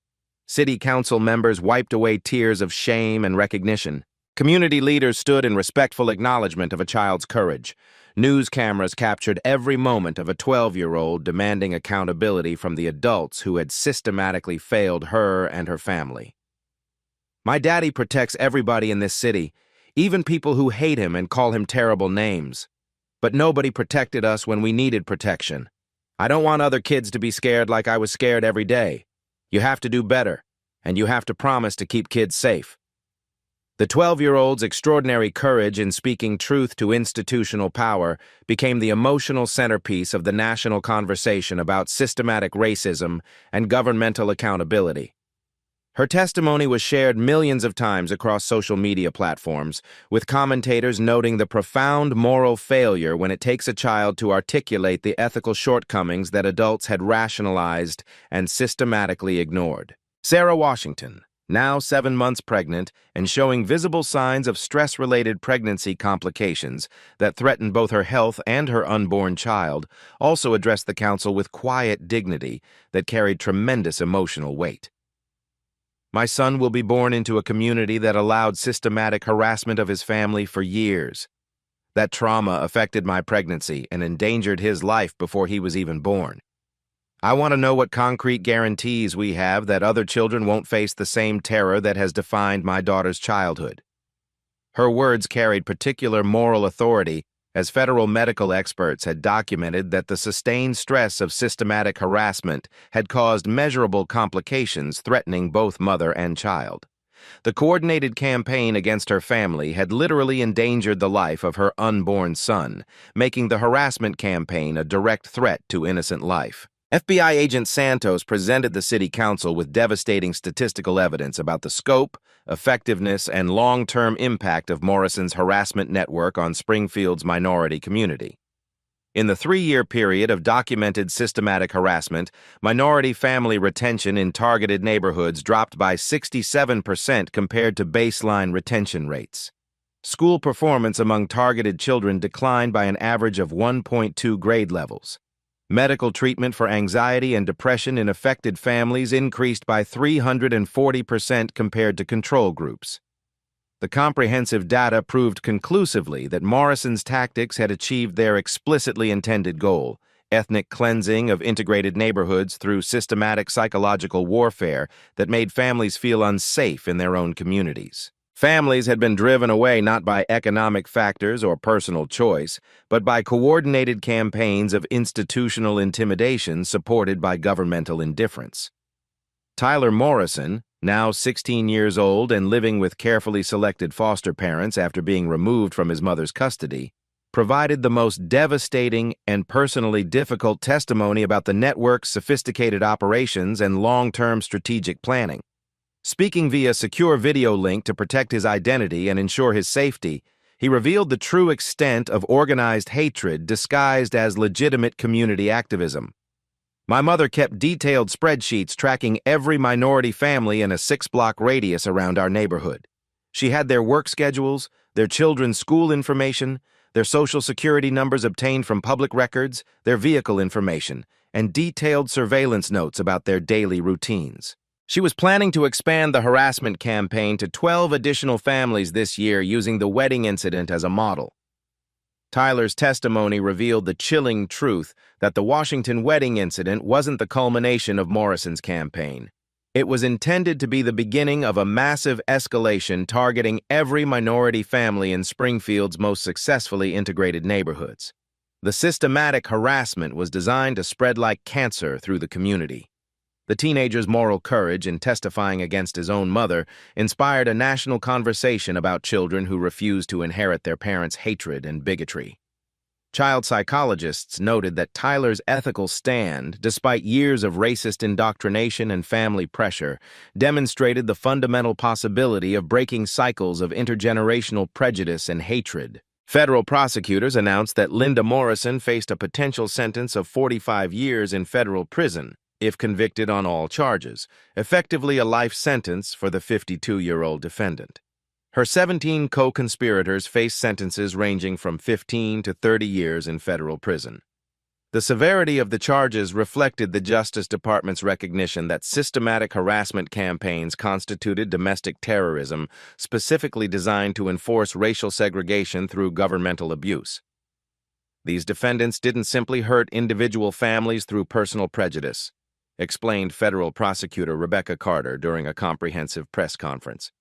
City council members wiped away tears of shame and recognition. Community leaders stood in respectful acknowledgement of a child's courage. News cameras captured every moment of a 12-year-old demanding accountability from the adults who had systematically failed her and her family. "My daddy protects everybody in this city, even people who hate him and call him terrible names. But nobody protected us when we needed protection. I don't want other kids to be scared like I was scared every day. You have to do better, and you have to promise to keep kids safe." The 12-year-old's extraordinary courage in speaking truth to institutional power became the emotional centerpiece of the national conversation about systematic racism and governmental accountability. Her testimony was shared millions of times across social media platforms, with commentators noting the profound moral failure when it takes a child to articulate the ethical shortcomings that adults had rationalized and systematically ignored. Sarah Washington, now 7 months pregnant and showing visible signs of stress-related pregnancy complications that threatened both her health and her unborn child, also addressed the council with quiet dignity that carried tremendous emotional weight. "My son will be born into a community that allowed systematic harassment of his family for years. That trauma affected my pregnancy and endangered his life before he was even born. I want to know what concrete guarantees we have that other children won't face the same terror that has defined my daughter's childhood." Her words carried particular moral authority, as federal medical experts had documented that the sustained stress of systematic harassment had caused measurable complications threatening both mother and child. The coordinated campaign against her family had literally endangered the life of her unborn son, making the harassment campaign a direct threat to innocent life. FBI agent Santos presented the city council with devastating statistical evidence about the scope, effectiveness, and long-term impact of Morrison's harassment network on Springfield's minority community. In the 3-year period of documented systematic harassment, minority family retention in targeted neighborhoods dropped by 67% compared to baseline retention rates. School performance among targeted children declined by an average of 1.2 grade levels. Medical treatment for anxiety and depression in affected families increased by 340% compared to control groups. The comprehensive data proved conclusively that Morrison's tactics had achieved their explicitly intended goal: ethnic cleansing of integrated neighborhoods through systematic psychological warfare that made families feel unsafe in their own communities. Families had been driven away not by economic factors or personal choice, but by coordinated campaigns of institutional intimidation supported by governmental indifference. Tyler Morrison, now 16 years old and living with carefully selected foster parents after being removed from his mother's custody, provided the most devastating and personally difficult testimony about the network's sophisticated operations and long-term strategic planning. Speaking via secure video link to protect his identity and ensure his safety, he revealed the true extent of organized hatred disguised as legitimate community activism. "My mother kept detailed spreadsheets tracking every minority family in a 6-block radius around our neighborhood. She had their work schedules, their children's school information, their social security numbers obtained from public records, their vehicle information, and detailed surveillance notes about their daily routines. She was planning to expand the harassment campaign to 12 additional families this year using the wedding incident as a model." Tyler's testimony revealed the chilling truth that the Washington wedding incident wasn't the culmination of Morrison's campaign. It was intended to be the beginning of a massive escalation targeting every minority family in Springfield's most successfully integrated neighborhoods. The systematic harassment was designed to spread like cancer through the community. The teenager's moral courage in testifying against his own mother inspired a national conversation about children who refuse to inherit their parents' hatred and bigotry. Child psychologists noted that Tyler's ethical stand, despite years of racist indoctrination and family pressure, demonstrated the fundamental possibility of breaking cycles of intergenerational prejudice and hatred. Federal prosecutors announced that Linda Morrison faced a potential sentence of 45 years in federal prison if convicted on all charges, effectively a life sentence for the 52-year-old defendant. Her 17 co-conspirators faced sentences ranging from 15 to 30 years in federal prison. The severity of the charges reflected the Justice Department's recognition that systematic harassment campaigns constituted domestic terrorism, specifically designed to enforce racial segregation through governmental abuse. These defendants didn't simply hurt individual families through personal prejudice, explained federal prosecutor Rebecca Carter during a comprehensive press conference.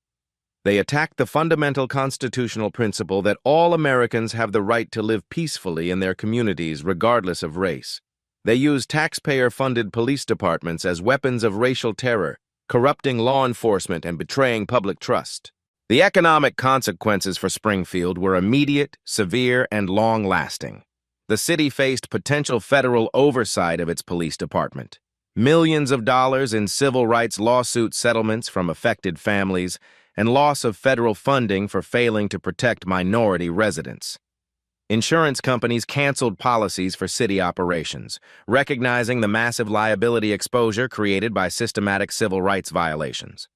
They attacked the fundamental constitutional principle that all Americans have the right to live peacefully in their communities regardless of race. They used taxpayer-funded police departments as weapons of racial terror, corrupting law enforcement and betraying public trust. The economic consequences for Springfield were immediate, severe, and long-lasting. The city faced potential federal oversight of its police department. Millions of dollars in civil rights lawsuit settlements from affected families, and loss of federal funding for failing to protect minority residents. Insurance companies canceled policies for city operations, recognizing the massive liability exposure created by systematic civil rights violations.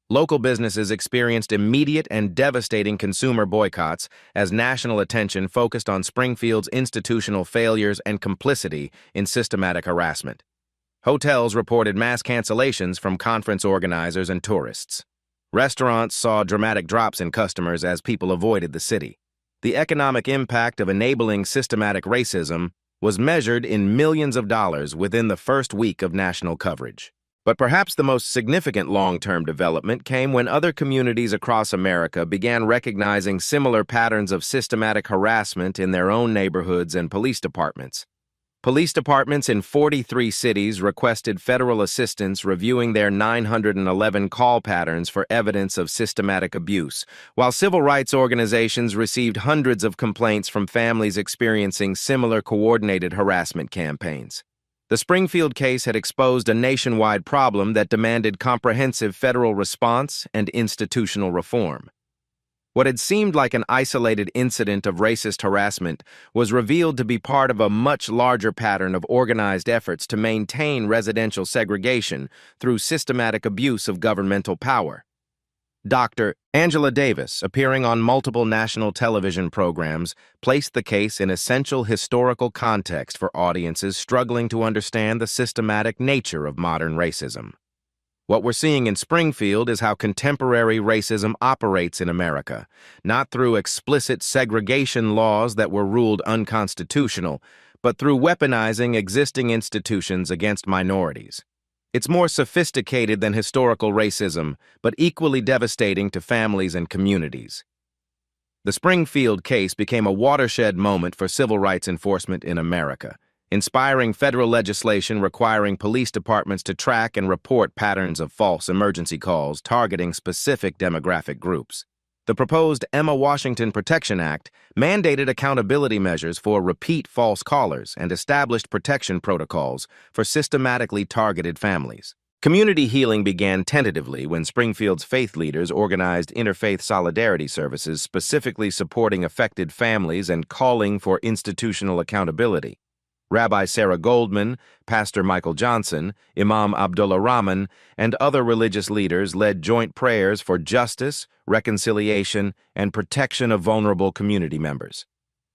Local businesses experienced immediate and devastating consumer boycotts as national attention focused on Springfield's institutional failures and complicity in systematic harassment. Hotels reported mass cancellations from conference organizers and tourists. Restaurants saw dramatic drops in customers as people avoided the city. The economic impact of enabling systematic racism was measured in millions of dollars within the first week of national coverage. But perhaps the most significant long-term development came when other communities across America began recognizing similar patterns of systematic harassment in their own neighborhoods and police departments. Police departments in 43 cities requested federal assistance reviewing their 911 call patterns for evidence of systematic abuse, while civil rights organizations received hundreds of complaints from families experiencing similar coordinated harassment campaigns. The Springfield case had exposed a nationwide problem that demanded comprehensive federal response and institutional reform. What had seemed like an isolated incident of racist harassment was revealed to be part of a much larger pattern of organized efforts to maintain residential segregation through systematic abuse of governmental power. Dr. Angela Davis, appearing on multiple national television programs, placed the case in essential historical context for audiences struggling to understand the systematic nature of modern racism. What we're seeing in Springfield is how contemporary racism operates in America, not through explicit segregation laws that were ruled unconstitutional, but through weaponizing existing institutions against minorities. It's more sophisticated than historical racism, but equally devastating to families and communities. The Springfield case became a watershed moment for civil rights enforcement in America, inspiring federal legislation requiring police departments to track and report patterns of false emergency calls targeting specific demographic groups. The proposed Emma Washington Protection Act mandated accountability measures for repeat false callers and established protection protocols for systematically targeted families. Community healing began tentatively when Springfield's faith leaders organized interfaith solidarity services specifically supporting affected families and calling for institutional accountability. Rabbi Sarah Goldman, Pastor Michael Johnson, Imam Abdullah Rahman, and other religious leaders led joint prayers for justice, reconciliation, and protection of vulnerable community members.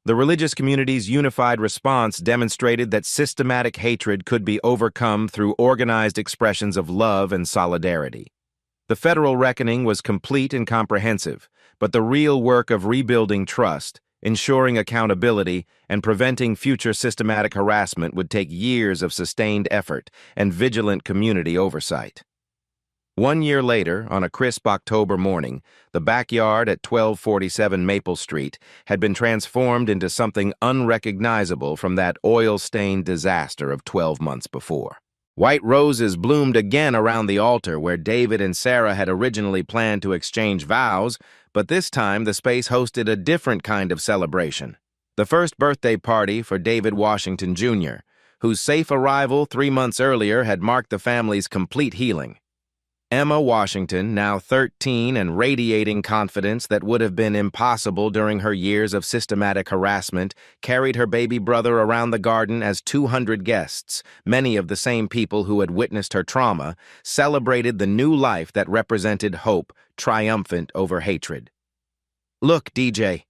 The religious community's unified response demonstrated that systematic hatred could be overcome through organized expressions of love and solidarity. The federal reckoning was complete and comprehensive, but the real work of rebuilding trust, ensuring accountability, and preventing future systematic harassment would take years of sustained effort and vigilant community oversight. 1 year later, on a crisp October morning, the backyard at 1247 Maple Street had been transformed into something unrecognizable from that oil-stained disaster of 12 months before. White roses bloomed again around the altar where David and Sarah had originally planned to exchange vows, but this time the space hosted a different kind of celebration. The first birthday party for David Washington, Jr., whose safe arrival 3 months earlier had marked the family's complete healing. Emma Washington, now 13 and radiating confidence that would have been impossible during her years of systematic harassment, carried her baby brother around the garden as 200 guests, many of the same people who had witnessed her trauma, celebrated the new life that represented hope, triumphant over hatred. "Look, DJ,"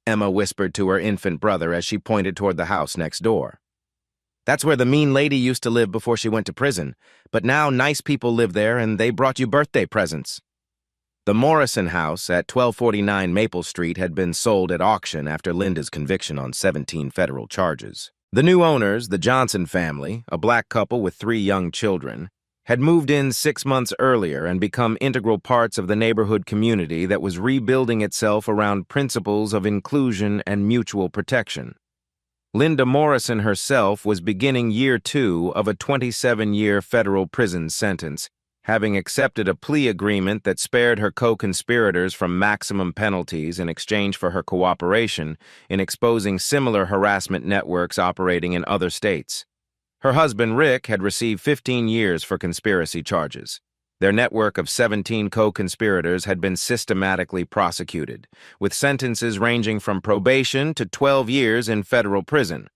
Emma whispered to her infant brother as she pointed toward the house next door. "That's where the mean lady used to live before she went to prison, but now nice people live there and they brought you birthday presents." The Morrison house at 1249 Maple Street had been sold at auction after Linda's conviction on 17 federal charges. The new owners, the Johnson family, a black couple with 3 young children, had moved in 6 months earlier and become integral parts of the neighborhood community that was rebuilding itself around principles of inclusion and mutual protection. Linda Morrison herself was beginning year 2 of a 27-year federal prison sentence, having accepted a plea agreement that spared her co-conspirators from maximum penalties in exchange for her cooperation in exposing similar harassment networks operating in other states. Her husband, Rick, had received 15 years for conspiracy charges. Their network of 17 co-conspirators had been systematically prosecuted, with sentences ranging from probation to 12 years in federal prison.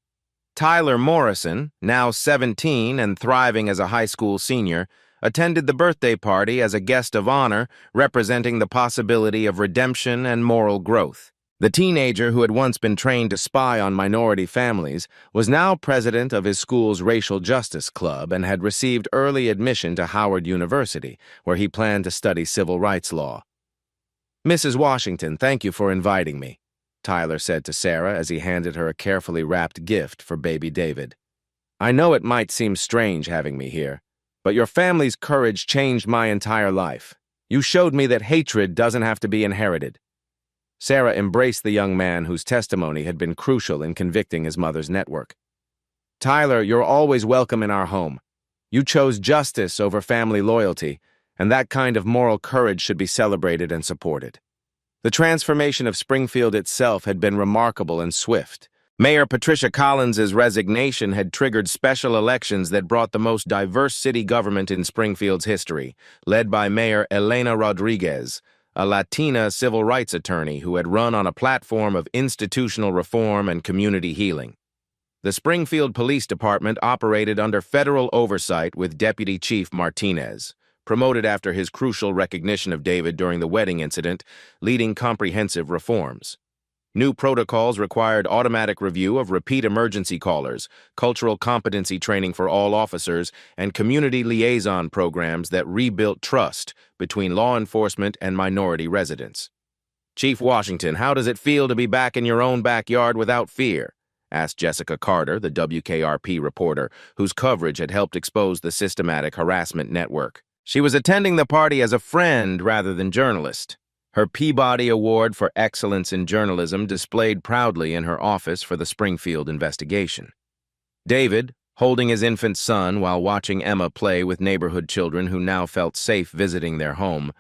Tyler Morrison, now 17 and thriving as a high school senior, attended the birthday party as a guest of honor, representing the possibility of redemption and moral growth. The teenager who had once been trained to spy on minority families was now president of his school's Racial Justice Club and had received early admission to Howard University, where he planned to study civil rights law. "Mrs. Washington, thank you for inviting me," Tyler said to Sarah as he handed her a carefully wrapped gift for baby David. "I know it might seem strange having me here, but your family's courage changed my entire life. You showed me that hatred doesn't have to be inherited." Sarah embraced the young man whose testimony had been crucial in convicting his mother's network. "Tyler, you're always welcome in our home. You chose justice over family loyalty, and that kind of moral courage should be celebrated and supported." The transformation of Springfield itself had been remarkable and swift. Mayor Patricia Collins's resignation had triggered special elections that brought the most diverse city government in Springfield's history, led by Mayor Elena Rodriguez, a Latina civil rights attorney who had run on a platform of institutional reform and community healing. The Springfield Police Department operated under federal oversight with Deputy Chief Martinez, promoted after his crucial recognition of David during the wedding incident, leading comprehensive reforms. New protocols required automatic review of repeat emergency callers, cultural competency training for all officers, and community liaison programs that rebuilt trust between law enforcement and minority residents. "Chief Washington, how does it feel to be back in your own backyard without fear?" asked Jessica Carter, the WKRP reporter, whose coverage had helped expose the systematic harassment network. She was attending the party as a friend rather than journalist. Her Peabody Award for Excellence in Journalism displayed proudly in her office for the Springfield investigation. David, holding his infant son while watching Emma play with neighborhood children who now felt safe visiting their home,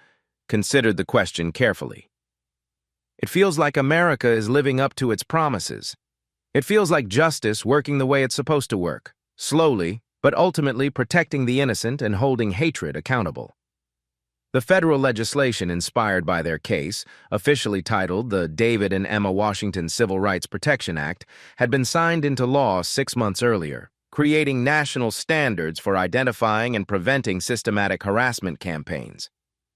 considered the question carefully. "It feels like America is living up to its promises. It feels like justice working the way it's supposed to work, slowly, but ultimately protecting the innocent and holding hatred accountable." The federal legislation inspired by their case, officially titled the David and Emma Washington Civil Rights Protection Act, had been signed into law 6 months earlier, creating national standards for identifying and preventing systematic harassment campaigns.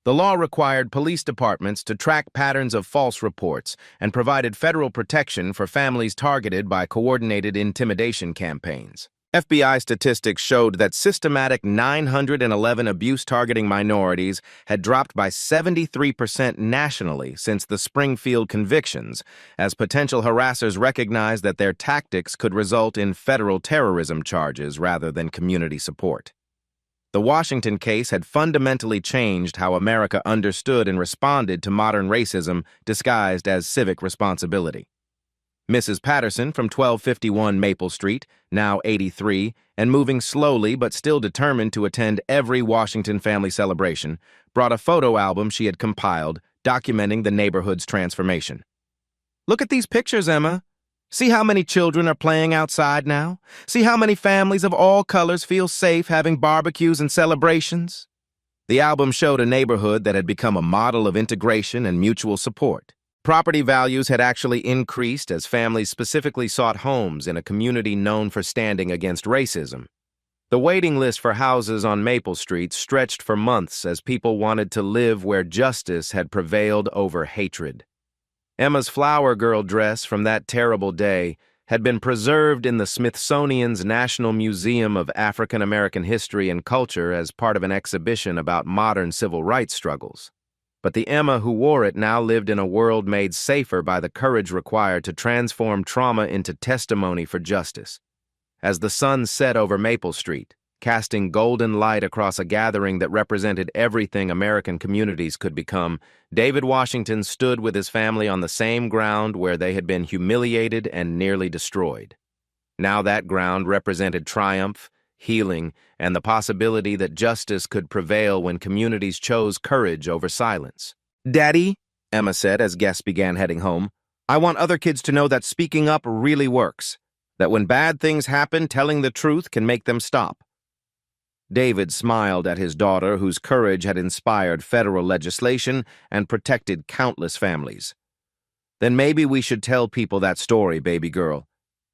The law required police departments to track patterns of false reports and provided federal protection for families targeted by coordinated intimidation campaigns. FBI statistics showed that systematic 911 abuse targeting minorities had dropped by 73% nationally since the Springfield convictions, as potential harassers recognized that their tactics could result in federal terrorism charges rather than community support. The Washington case had fundamentally changed how America understood and responded to modern racism disguised as civic responsibility. Mrs. Patterson from 1251 Maple Street, now 83, and moving slowly but still determined to attend every Washington family celebration, brought a photo album she had compiled documenting the neighborhood's transformation. "Look at these pictures, Emma," See how many children are playing outside now? See how many families of all colors feel safe having barbecues and celebrations? The album showed a neighborhood that had become a model of integration and mutual support. Property values had actually increased as families specifically sought homes in a community known for standing against racism. The waiting list for houses on Maple Street stretched for months as people wanted to live where justice had prevailed over hatred. Emma's flower girl dress from that terrible day had been preserved in the Smithsonian's National Museum of African American History and Culture as part of an exhibition about modern civil rights struggles. But the Emma who wore it now lived in a world made safer by the courage required to transform trauma into testimony for justice. As the sun set over Maple Street, casting golden light across a gathering that represented everything American communities could become, David Washington stood with his family on the same ground where they had been humiliated and nearly destroyed. Now that ground represented triumph, healing, and the possibility that justice could prevail when communities chose courage over silence. "Daddy," Emma said as guests began heading home, "I want other kids to know that speaking up really works, that when bad things happen, telling the truth can make them stop." David smiled at his daughter, whose courage had inspired federal legislation and protected countless families. "Then maybe we should tell people that story, baby girl.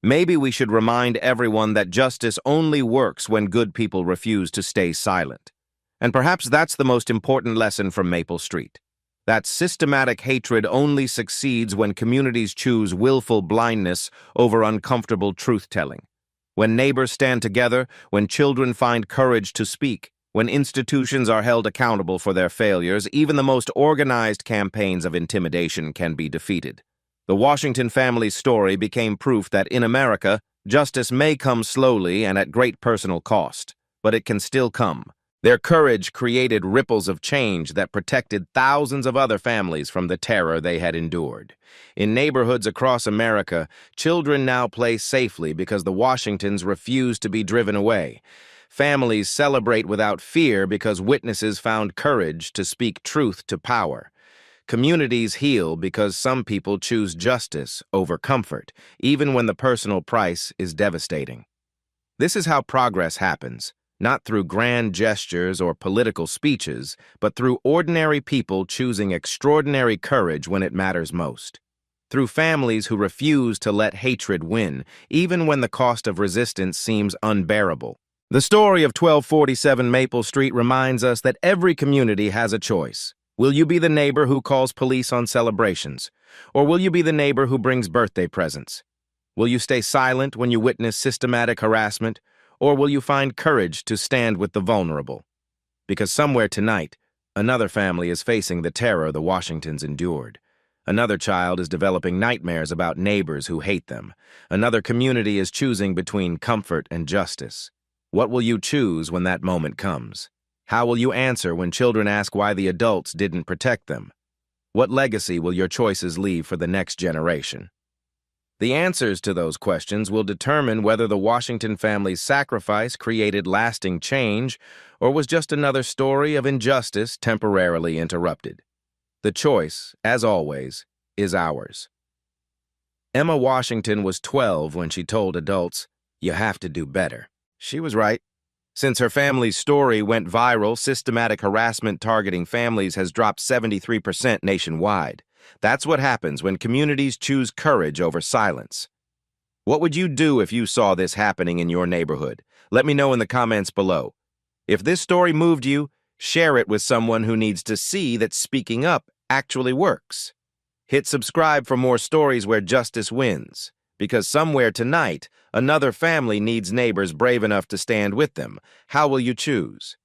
Maybe we should remind everyone that justice only works when good people refuse to stay silent. And perhaps that's the most important lesson from Maple Street. That systematic hatred only succeeds when communities choose willful blindness over uncomfortable truth-telling. When neighbors stand together, when children find courage to speak, when institutions are held accountable for their failures, even the most organized campaigns of intimidation can be defeated. The Washington family's story became proof that in America, justice may come slowly and at great personal cost, but it can still come. Their courage created ripples of change that protected thousands of other families from the terror they had endured. In neighborhoods across America, children now play safely because the Washingtons refuse to be driven away. Families celebrate without fear because witnesses found courage to speak truth to power. Communities heal because some people choose justice over comfort, even when the personal price is devastating. This is how progress happens, not through grand gestures or political speeches, but through ordinary people choosing extraordinary courage when it matters most. Through families who refuse to let hatred win, even when the cost of resistance seems unbearable. The story of 1247 Maple Street reminds us that every community has a choice. Will you be the neighbor who calls police on celebrations? Or will you be the neighbor who brings birthday presents? Will you stay silent when you witness systematic harassment? Or will you find courage to stand with the vulnerable? Because somewhere tonight, another family is facing the terror the Washingtons endured. Another child is developing nightmares about neighbors who hate them. Another community is choosing between comfort and justice. What will you choose when that moment comes? How will you answer when children ask why the adults didn't protect them? What legacy will your choices leave for the next generation? The answers to those questions will determine whether the Washington family's sacrifice created lasting change or was just another story of injustice temporarily interrupted. The choice, as always, is ours. Emma Washington was 12 when she told adults, "You have to do better." She was right. Since her family's story went viral, systematic harassment targeting families has dropped 73% nationwide. That's what happens when communities choose courage over silence. What would you do if you saw this happening in your neighborhood? Let me know in the comments below. If this story moved you, share it with someone who needs to see that speaking up actually works. Hit subscribe for more stories where justice wins. Because somewhere tonight, another family needs neighbors brave enough to stand with them. How will you choose?